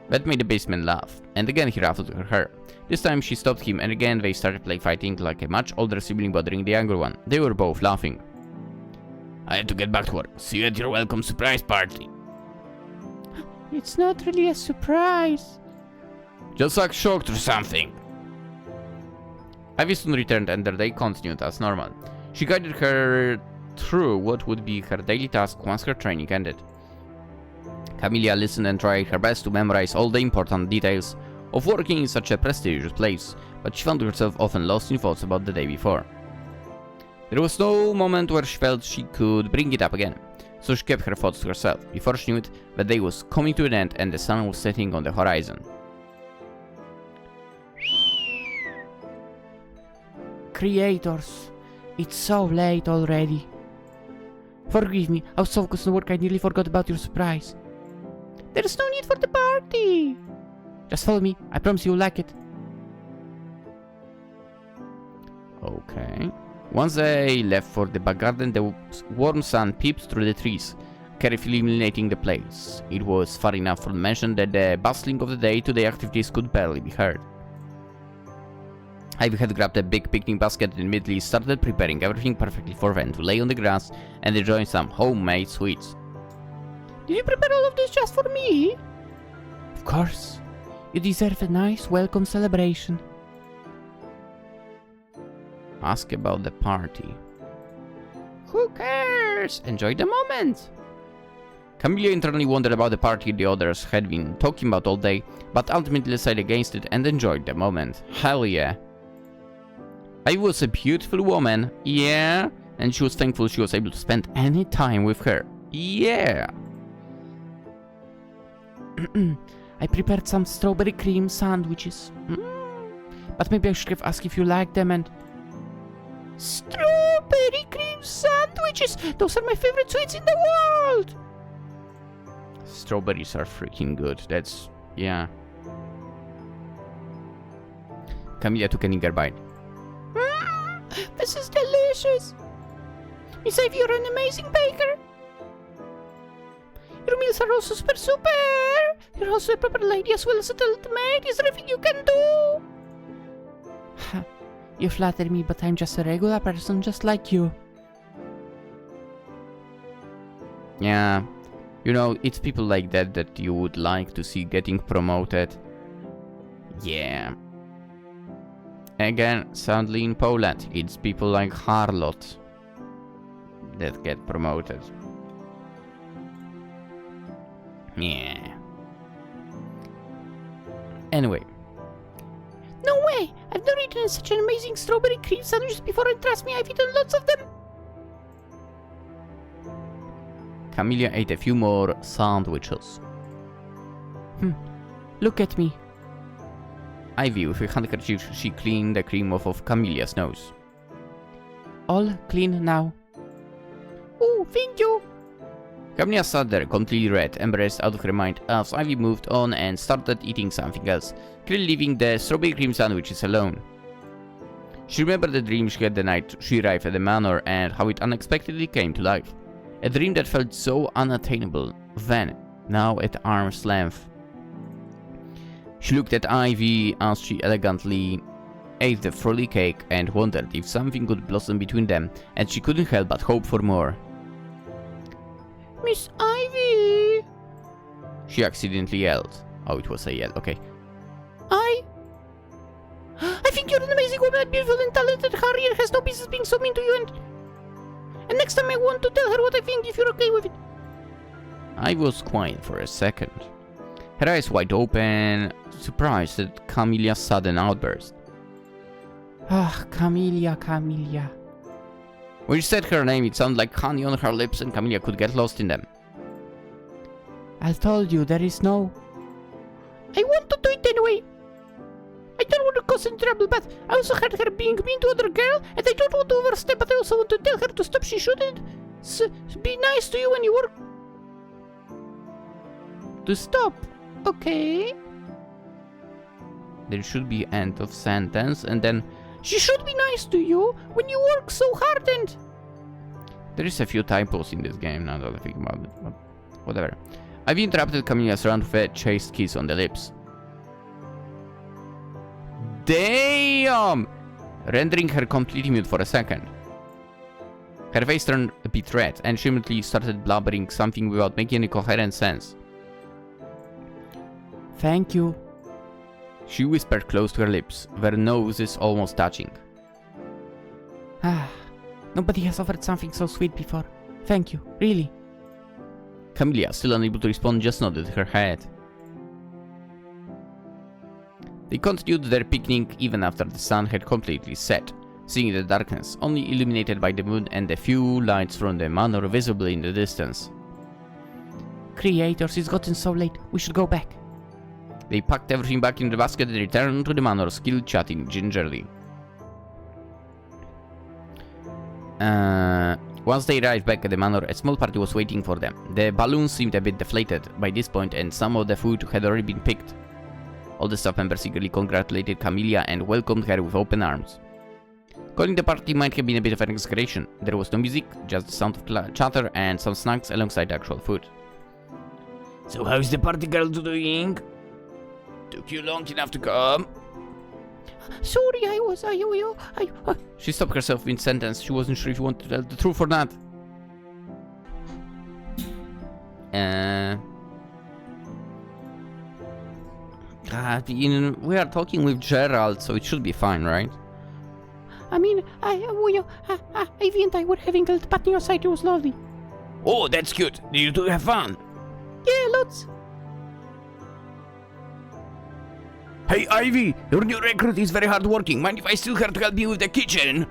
That made the baseman laugh, and again he ruffled her hair. This time she stopped him, and again they started play fighting like a much older sibling bothering the younger one. They were both laughing. I had to get back to work. See you at your welcome surprise party. It's not really a surprise. Just like shocked or something. Ivy soon returned and their day continued as normal. She guided her through what would be her daily task once her training ended. Camellia listened and tried her best to memorize all the important details of working in such a prestigious place, but she found herself often lost in thoughts about the day before. There was no moment where she felt she could bring it up again, so she kept her thoughts to herself. Before she knew it, the day was coming to an end and the sun was setting on the horizon. Creators, it's so late already. Forgive me, I was so focused on work I nearly forgot about your surprise. There's no need for the party. Just follow me, I promise you'll like it. Okay. Once they left for the back garden, the warm sun peeped through the trees, carefully illuminating the place. It was far enough from the mansion that the bustling of the day-to-day activities could barely be heard. Ivy had grabbed a big picnic basket and immediately started preparing everything perfectly for them to lay on the grass and enjoy some homemade sweets. Did you prepare all of this just for me? Of course. You deserve a nice welcome celebration. Ask about the party. Who cares? Enjoy the moment. Camellia internally wondered about the party the others had been talking about all day, but ultimately decided against it and enjoyed the moment. Hell yeah. Ivy was a beautiful woman, yeah, and she was thankful she was able to spend any time with her, yeah. I prepared some strawberry cream sandwiches. But maybe I should have asked if you liked them and... Strawberry cream sandwiches! Those are my favorite sweets in the world! Strawberries are freaking good, that's... yeah. Camellia took an eager bite. This is delicious! Miss Ivy, you're an amazing baker! Your meals are also super! You're also a proper lady as well as a talented maid. Is there anything you can do? You flatter me, but I'm just a regular person just like you. Yeah, you know, it's people like that that you would like to see getting promoted. Yeah. Again, sadly in Poland, it's people like Harlot that get promoted. Yeah. Anyway. No way! I've never eaten such an amazing strawberry cream sandwiches before, and trust me, I've eaten lots of them! Camellia ate a few more sandwiches. Look at me. Ivy, with her handkerchief, she cleaned the cream off of Camellia's nose. All clean now. Oh, thank you! Camellia sat there, completely red, embarrassed out of her mind, as Ivy moved on and started eating something else, clearly leaving the strawberry cream sandwiches alone. She remembered the dream she had the night she arrived at the manor and how it unexpectedly came to life. A dream that felt so unattainable then, now at arm's length. She looked at Ivy as she elegantly ate the frothy cake and wondered if something could blossom between them, and she couldn't help but hope for more. Miss Ivy! She accidentally yelled. Oh, it was a yell, okay. I think you're an amazing woman, beautiful and talented. Harriet has no business being so mean to you, and next time I want to tell her what I think, if you're okay with it. I was quiet for a second, her eyes wide open, surprised at Camellia's sudden outburst. Ah, Camellia. When she said her name, it sounded like honey on her lips, and Camellia could get lost in them. I told you, there is no... I want to do it anyway. I don't want to cause any trouble, but I also heard her being mean to other girl, and I don't want to overstep, but I also want to tell her to stop. She shouldn't be nice to you when you work. To stop, okay? There should be end of sentence, and then... She should be nice to you when you work so hard and... There is a few typos in this game, now that I think about it, but whatever. I've interrupted Camellia's round with a chaste kiss on the lips. Damn! Rendering her completely mute for a second. Her face turned a bit red, and she immediately started blubbering something without making any coherent sense. Thank you. She whispered close to her lips, their noses almost touching. Ah, nobody has offered something so sweet before. Thank you, really. Camellia, still unable to respond, just nodded her head. They continued their picnic even after the sun had completely set, seeing the darkness only illuminated by the moon and a few lights from the manor visible in the distance. Creators, it's gotten so late. We should go back. They packed everything back in the basket and returned to the manor, still chatting gingerly. Once they arrived back at the manor, a small party was waiting for them. The balloons seemed a bit deflated by this point, and some of the food had already been picked. All the staff members eagerly congratulated Camellia and welcomed her with open arms. Calling the party might have been a bit of an exaggeration. There was no music, just the sound of chatter and some snacks alongside actual food. So how's the party girl doing? Took you long enough to come? Sorry, She stopped herself mid-sentence. She wasn't sure if she wanted to tell the truth or not. We are talking with Gerald, so it should be fine, right? I mean, Ivy and I were having a little party outside. It was lovely. Oh, that's cute. Did you two have fun? Yeah, lots. Hey, Ivy, your new recruit is very hardworking. Mind if I steal her to help you with the kitchen?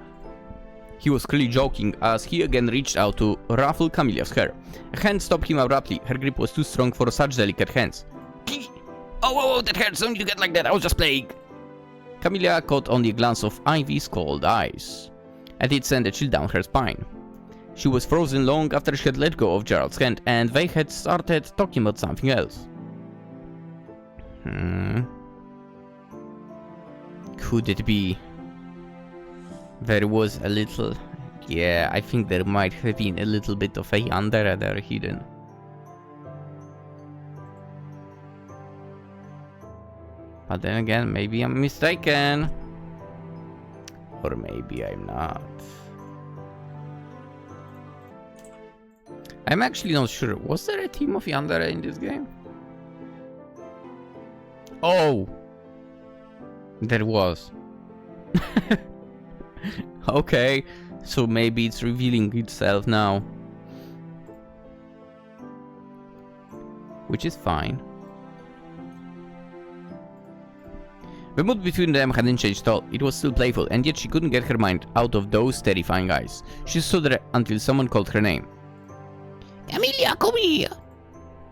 He was clearly joking as he again reached out to ruffle Camellia's hair. A hand stopped him abruptly. Her grip was too strong for such delicate hands. Oh, that hurts. Don't you get like that? I was just playing. Camellia caught only a glance of Ivy's cold eyes, and it sent a chill down her spine. She was frozen long after she had let go of Gerald's hand, and they had started talking about something else. Could it be? There was a little... Yeah, I think there might have been a little bit of a Yandere there hidden. But then again, maybe I'm mistaken. Or maybe I'm not. I'm actually not sure. Was there a team of Yandere in this game? Oh! There was. Okay, so maybe it's revealing itself now. Which is fine. The mood between them hadn't changed at all. It was still playful, and yet she couldn't get her mind out of those terrifying eyes. She stood there until someone called her name. Camellia, come here.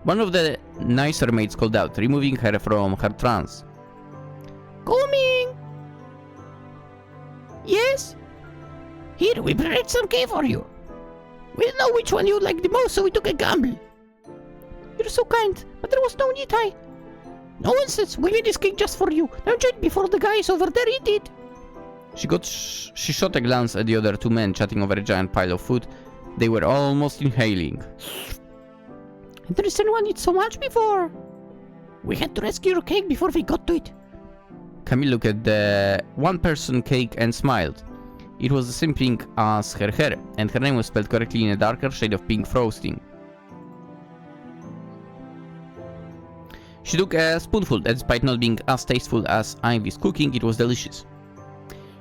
One of the nicer maids called out, removing her from her trance. Coming! Yes? Here, we prepared some cake for you. We didn't know which one you like the most, so we took a gamble. You're so kind, but there was no need. Nonsense, we made this cake just for you. Now enjoy it before the guys over there eat it. She shot a glance at the other two men chatting over a giant pile of food. They were almost inhaling. I understand one eat so much before. We had to rescue your cake before we got to it. Camille looked at the one-person cake and smiled. It was the same pink as her hair, and her name was spelled correctly in a darker shade of pink frosting. She took a spoonful, and despite not being as tasteful as Ivy's cooking, it was delicious.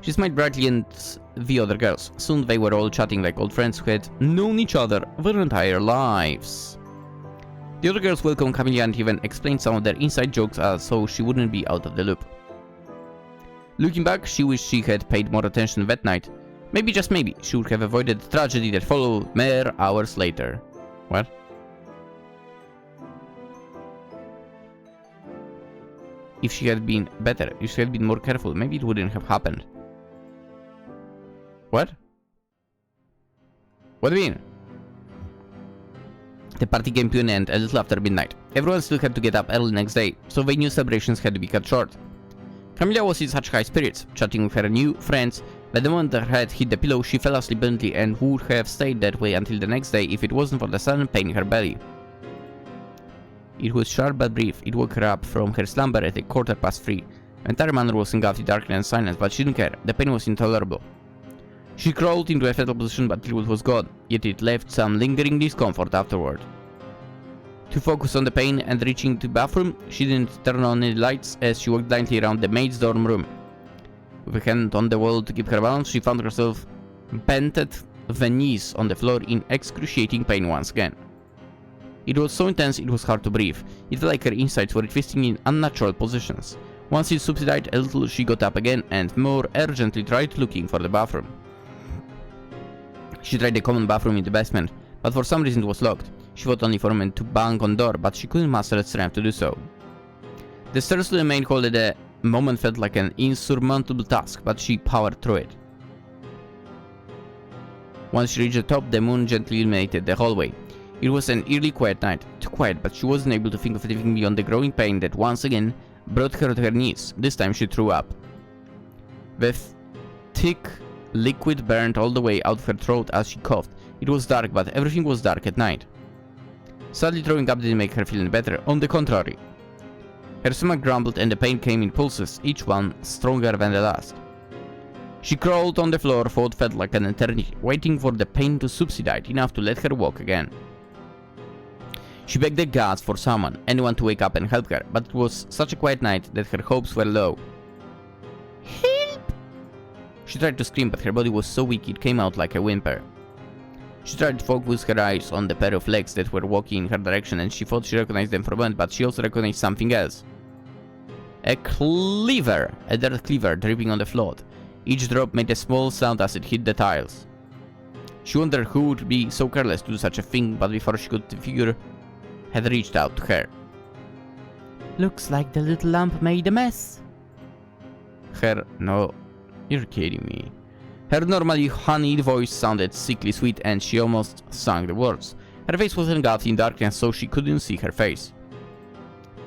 She smiled brightly at the other girls. Soon they were all chatting like old friends who had known each other their entire lives. The other girls welcomed Camellia and even explained some of their inside jokes so she wouldn't be out of the loop. Looking back, she wished she had paid more attention that night. Maybe, just maybe, she would have avoided the tragedy that followed mere hours later. What? If she had been better, if she had been more careful, maybe it wouldn't have happened. What? What do you mean? The party came to an end a little after midnight. Everyone still had to get up early next day, so they knew celebrations had to be cut short. Camellia was in such high spirits, chatting with her new friends, that the moment her head hit the pillow, she fell asleep bluntly and would have stayed that way until the next day if it wasn't for the sudden pain in her belly. It was sharp but brief. It woke her up from her slumber at 3:15. The entire manor was engulfed in darkness and silence, but she didn't care. The pain was intolerable. She crawled into a fetal position, but it was gone, yet it left some lingering discomfort afterward. To focus on the pain and reaching the bathroom, she didn't turn on any lights as she walked blindly around the maid's dorm room. With a hand on the wall to keep her balance, she found herself bent at the knees on the floor in excruciating pain once again. It was so intense it was hard to breathe. It felt like her insides were twisting in unnatural positions. Once it subsided a little, she got up again and more urgently tried looking for the bathroom. She tried the common bathroom in the basement, but for some reason it was locked. She fought only for a moment to bang on the door, but she couldn't muster the strength to do so. The stairs to the main hall at the moment felt like an insurmountable task, but she powered through it. Once she reached the top, the moon gently illuminated the hallway. It was an eerily quiet night. Too quiet, but she wasn't able to think of anything beyond the growing pain that once again brought her to her knees. This time she threw up. The thick liquid burned all the way out of her throat as she coughed. It was dark, but everything was dark at night. Sadly, throwing up didn't make her feel any better. On the contrary. Her stomach grumbled and the pain came in pulses, each one stronger than the last. She crawled on the floor for what felt like an eternity, waiting for the pain to subside enough to let her walk again. She begged the gods for someone, anyone to wake up and help her, but it was such a quiet night that her hopes were low. Help! She tried to scream, but her body was so weak it came out like a whimper. She tried to focus her eyes on the pair of legs that were walking in her direction, and she thought she recognized them for a moment, but she also recognized something else. A cleaver! A dirt cleaver dripping on the floor. Each drop made a small sound as it hit the tiles. She wondered who would be so careless to do such a thing, but before she could, the figure had reached out to her. Looks like the little lamp made a mess. No, you're kidding me. Her normally honeyed voice sounded sickly sweet and she almost sang the words. Her face was engulfed in darkness so she couldn't see her face.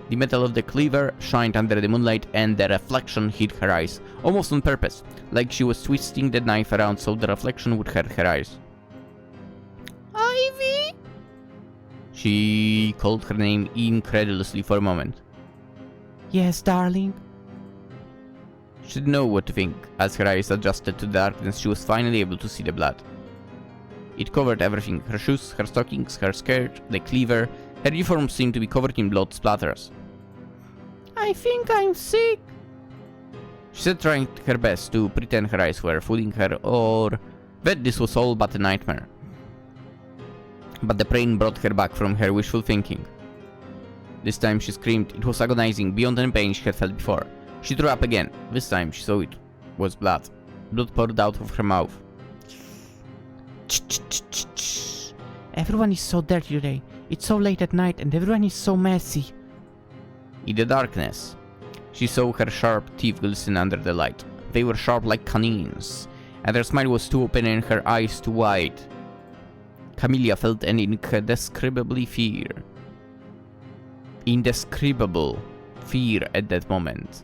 The metal of the cleaver shined under the moonlight and the reflection hit her eyes, almost on purpose, like she was twisting the knife around so the reflection would hurt her eyes. Ivy? She called her name incredulously for a moment. Yes, darling. She didn't know what to think. As her eyes adjusted to the darkness, she was finally able to see the blood. It covered everything, her shoes, her stockings, her skirt, the cleaver. Her uniform seemed to be covered in blood splatters. I think I'm sick. She said, trying her best to pretend her eyes were fooling her or that this was all but a nightmare. But the pain brought her back from her wishful thinking. This time she screamed. It was agonizing beyond any pain she had felt before. She threw up again. This time she saw it was blood. Blood poured out of her mouth. Everyone is so dirty today. It's so late at night and everyone is so messy. In the darkness, she saw her sharp teeth glisten under the light. They were sharp like canines, and her smile was too open and her eyes too wide. Camellia felt an indescribable fear at that moment.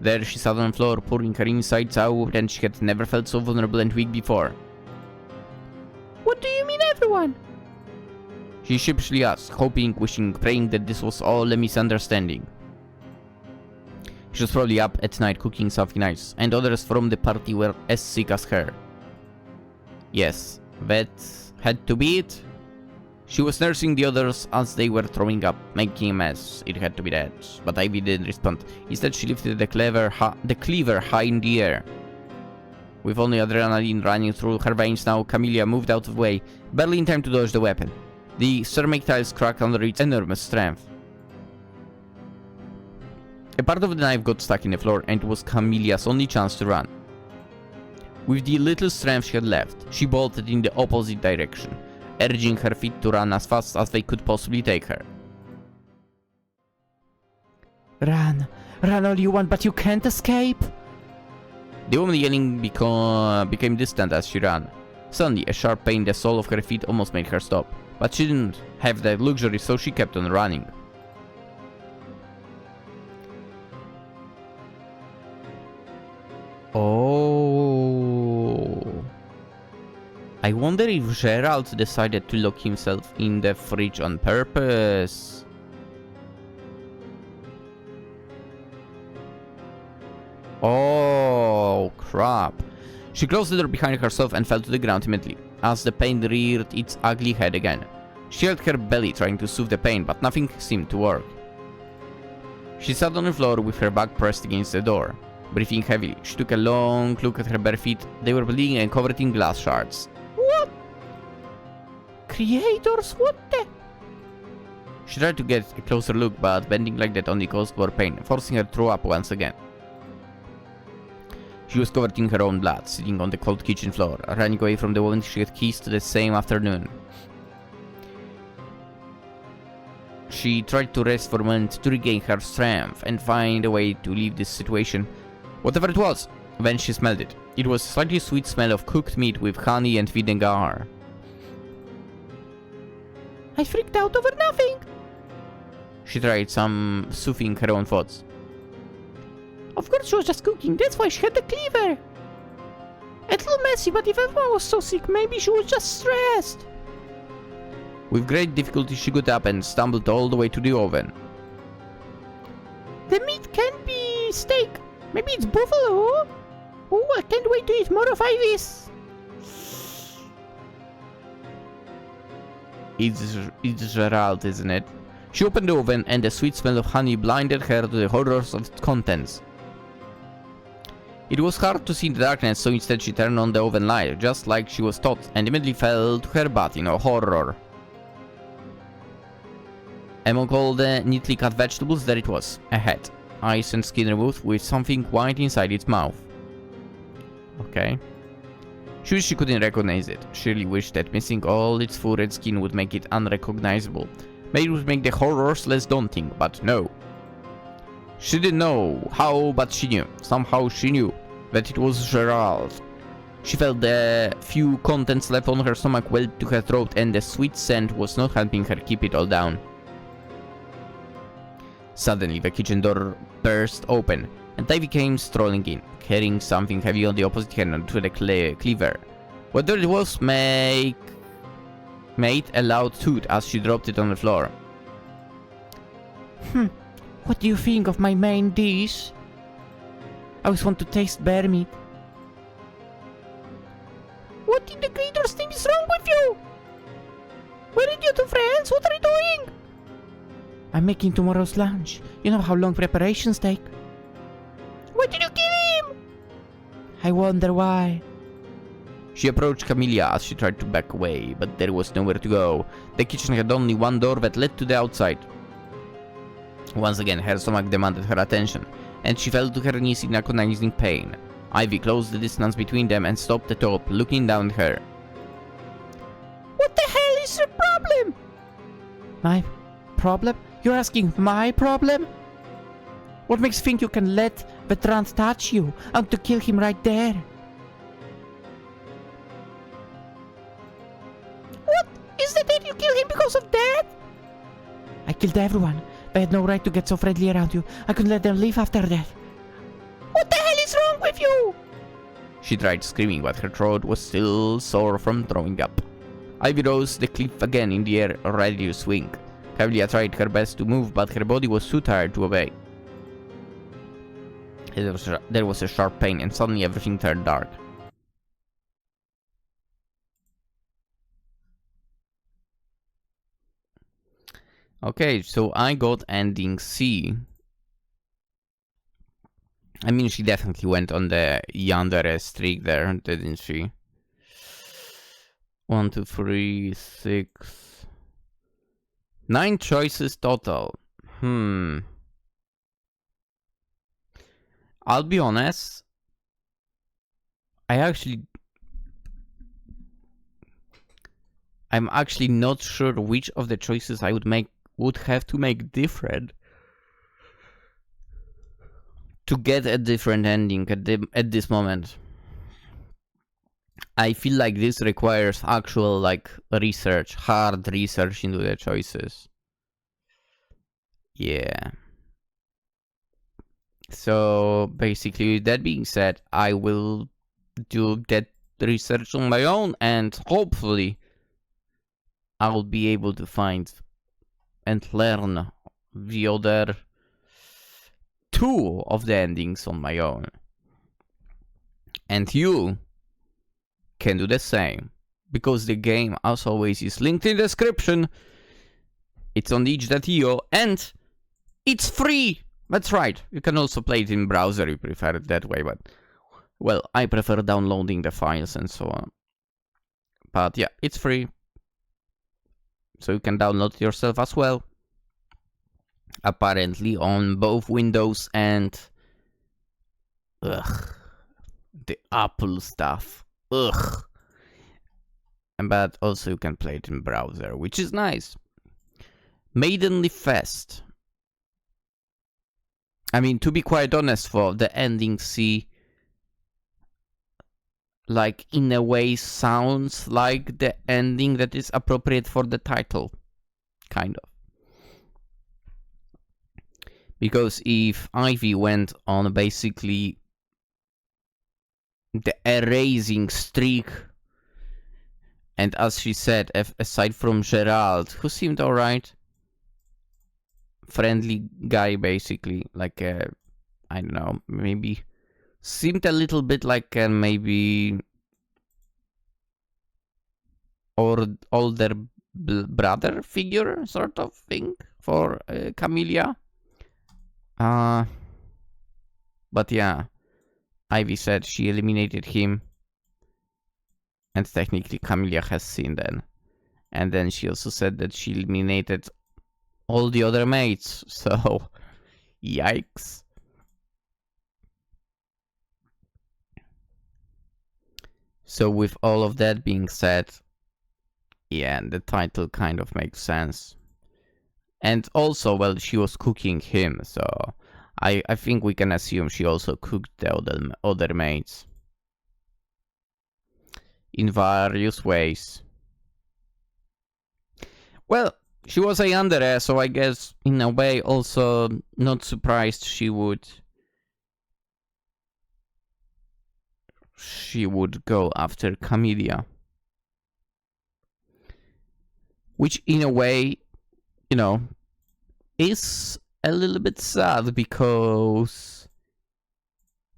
There she sat on the floor, pouring her insides out, and she had never felt so vulnerable and weak before. What do you mean, everyone? She sheepishly asked, hoping, wishing, praying that this was all a misunderstanding. She was probably up at night cooking something nice, and others from the party were as sick as her. Yes, that had to be it. She was nursing the others as they were throwing up, making a mess. It had to be that. But Ivy didn't respond. Instead, she lifted the cleaver high in the air. With only adrenaline running through her veins now, Camellia moved out of the way, barely in time to dodge the weapon. The ceramic tiles cracked under its enormous strength. A part of the knife got stuck in the floor, and it was Camellia's only chance to run. With the little strength she had left, she bolted in the opposite direction, urging her feet to run as fast as they could possibly take her. Run! Run all you want, but you can't escape! The woman yelling became distant as she ran. Suddenly, a sharp pain in the sole of her feet almost made her stop, but she didn't have that luxury, so she kept on running. Oh. I wonder if Gerald decided to lock himself in the fridge on purpose. Oh, crap. She closed the door behind herself and fell to the ground immediately, as the pain reared its ugly head again. She held her belly trying to soothe the pain, but nothing seemed to work. She sat on the floor with her back pressed against the door. Breathing heavily, she took a long look at her bare feet. They were bleeding and covered in glass shards. What? Creators, what the? She tried to get a closer look, but bending like that only caused more pain, forcing her to throw up once again. She was covered in her own blood, sitting on the cold kitchen floor, running away from the woman she had kissed the same afternoon. She tried to rest for a moment to regain her strength and find a way to leave this situation. Whatever it was, when she smelled it, it was a slightly sweet smell of cooked meat with honey and vinegar. I freaked out over nothing! She tried soothing her own thoughts. Of course she was just cooking, that's why she had the cleaver! A little messy, but if everyone was so sick, maybe she was just stressed! With great difficulty she got up and stumbled all the way to the oven. The meat can't be steak. Maybe it's buffalo. Oh, I can't wait to eat more of Ivy's. It's Gerald, isn't it? She opened the oven and the sweet smell of honey blinded her to the horrors of its contents. It was hard to see in the darkness, so instead she turned on the oven light, just like she was taught, and immediately fell to her butt in a horror. Among all the neatly cut vegetables, there it was, a head, eyes and skin removed, with something white inside its mouth. Okay. She wished she couldn't recognize it. She really wished that missing all its fur and skin would make it unrecognizable. Maybe it would make the horrors less daunting, but no. She didn't know how, but she knew. Somehow she knew that it was Gerald. She felt the few contents left on her stomach welled to her throat, and the sweet scent was not helping her keep it all down. Suddenly, the kitchen door burst open, and Ivy came strolling in, carrying something heavy on the opposite hand to the cleaver. Whatever it was, made a loud toot as she dropped it on the floor. What do you think of my main dish? I always want to taste bear meat. What in the creator's name is wrong with you? Where are you two friends? What are you doing? I'm making tomorrow's lunch. You know how long preparations take. Why did you kill him? I wonder why. She approached Camellia as she tried to back away, but there was nowhere to go. The kitchen had only one door that led to the outside. Once again, her stomach demanded her attention, and she fell to her knees in agonizing pain. Ivy closed the distance between them and stopped at top, looking down at her. What the hell is your problem? My problem? You're asking my problem? What makes you think you can let Veteran touch you? I want to kill him right there. What? Is that it? You kill him because of that? I killed everyone. They had no right to get so friendly around you. I couldn't let them leave after that. What the hell is wrong with you? She tried screaming, but her throat was still sore from throwing up. Ivy rose the cliff again in the air, ready to swing. Camellia tried her best to move, but her body was too tired to obey. There was a sharp pain, and suddenly everything turned dark. Okay, so I got ending C. I mean, she definitely went on the Yandere streak there, didn't she? 1, 2, 3, 6... 9 choices total. I'll be honest. I'm actually not sure which of the choices I would have to make different to get a different ending at this moment. I feel like this requires actual research, hard research into the choices. Yeah. So basically, that being said, I will do that research on my own, and hopefully I'll be able to find and learn the other 2 of the endings on my own. And you can do the same, because the game, as always, is linked in the description. It's on itch.io, and it's free! That's right, you can also play it in browser if you prefer it that way, but... well, I prefer downloading the files and so on. But yeah, it's free. So you can download it yourself as well. Apparently on both Windows and... ugh. The Apple stuff. Ugh. But also you can play it in browser, which is nice. Maidenly Fest. I mean, to be quite honest, for the ending C, in a way sounds like the ending that is appropriate for the title. Kind of. Because if Ivy went on basically the erasing streak, and as she said, aside from Gerald, who seemed alright, friendly guy basically, I don't know, maybe seemed a little bit like a maybe older brother figure sort of thing for Camellia. But yeah, Ivy said she eliminated him, and technically Camellia has seen then. And then she also said that she eliminated all the other mates, so yikes. So with all of that being said, yeah, the title kind of makes sense. And also, well, she was cooking him, so I think we can assume she also cooked the other mates. In various ways. Well, she was a Yandere, so I guess in a way also not surprised she would go after Camellia. Which in a way, you know, is a little bit sad, because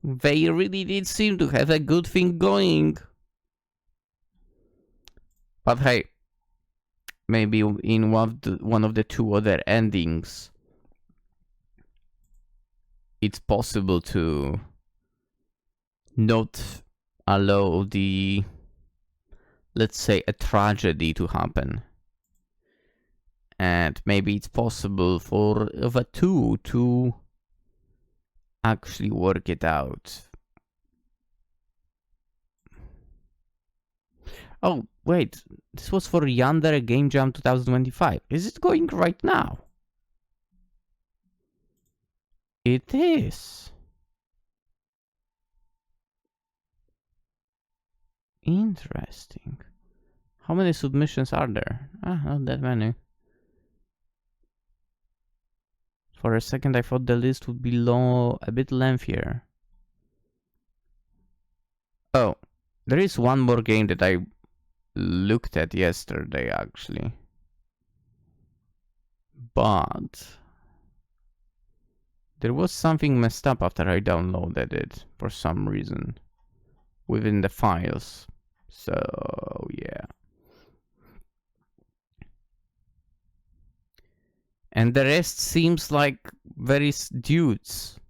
they really did seem to have a good thing going. But hey, maybe in one of the 2 other endings, it's possible to not allow the, let's say, a tragedy to happen. And maybe it's possible for the 2 to actually work it out. Oh, wait, this was for Yandere Game Jam 2025. Is it going right now? It is. Interesting. How many submissions are there? Not that many. For a second I thought the list would be a bit lengthier. Oh, there is one more game that I looked at yesterday actually. But There was something messed up after I downloaded it for some reason within the files. So, yeah. And the rest seems like very dudes.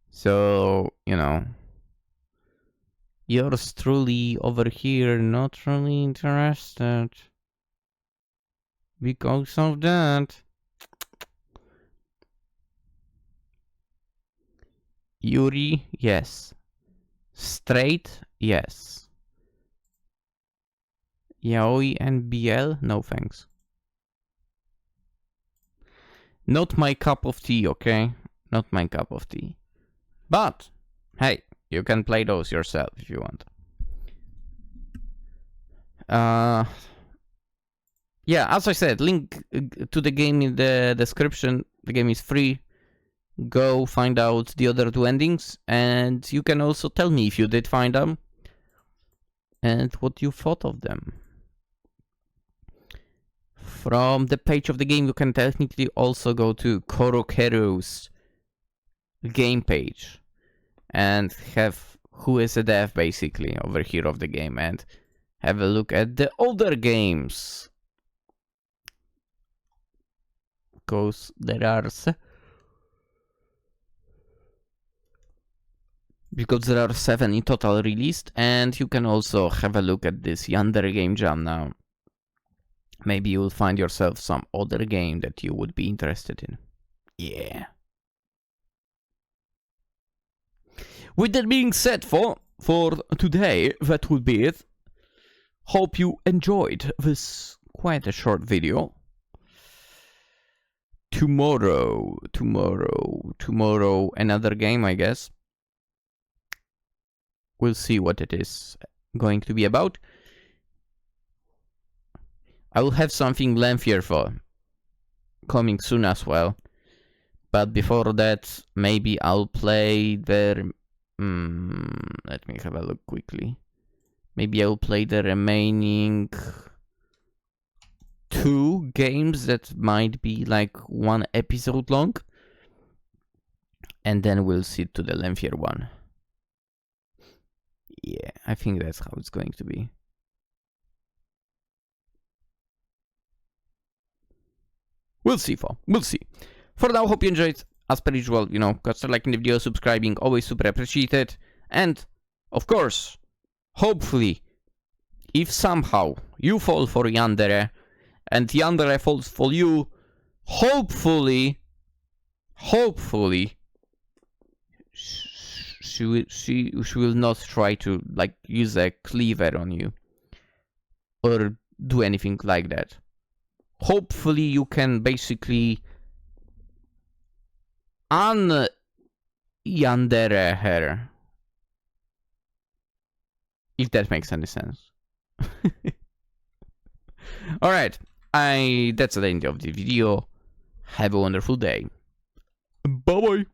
So, you know. Yours truly over here, not really interested. Because of that. Yuri, yes. Straight, yes. Yaoi and BL, no thanks. Not my cup of tea, okay? Not my cup of tea. But, hey, you can play those yourself if you want. Yeah, as I said, link to the game in the description. The game is free. Go find out the other two endings, and you can also tell me if you did find them and what you thought of them. From the page of the game, you can technically also go to corrocerous game page and have who is a dev basically over here of the game and have a look at the older games. Because there are seven in total released, and you can also have a look at this Yandere game jam now. Maybe you will find yourself some other game that you would be interested in. Yeah. With that being said, for today, that would be it. Hope you enjoyed this quite a short video. Tomorrow, another game, I guess. We'll see what it is going to be about. I will have something lengthier for coming soon as well. But before that, maybe I'll play the... let me have a look quickly. Maybe I'll play the remaining 2 games that might be like 1 episode long. And then we'll see to the lengthier one. Yeah, I think that's how it's going to be. We'll see, we'll see. For now, hope you enjoyed. As per usual, you know, consider liking the video, subscribing, always super appreciated. And, of course, hopefully, if somehow you fall for Yandere, and Yandere falls for you, hopefully, she will not try to, like, use a cleaver on you. Or do anything like that. Hopefully you can basically un-Yandere her. If that makes any sense. Alright, that's the end of the video. Have a wonderful day. Bye bye.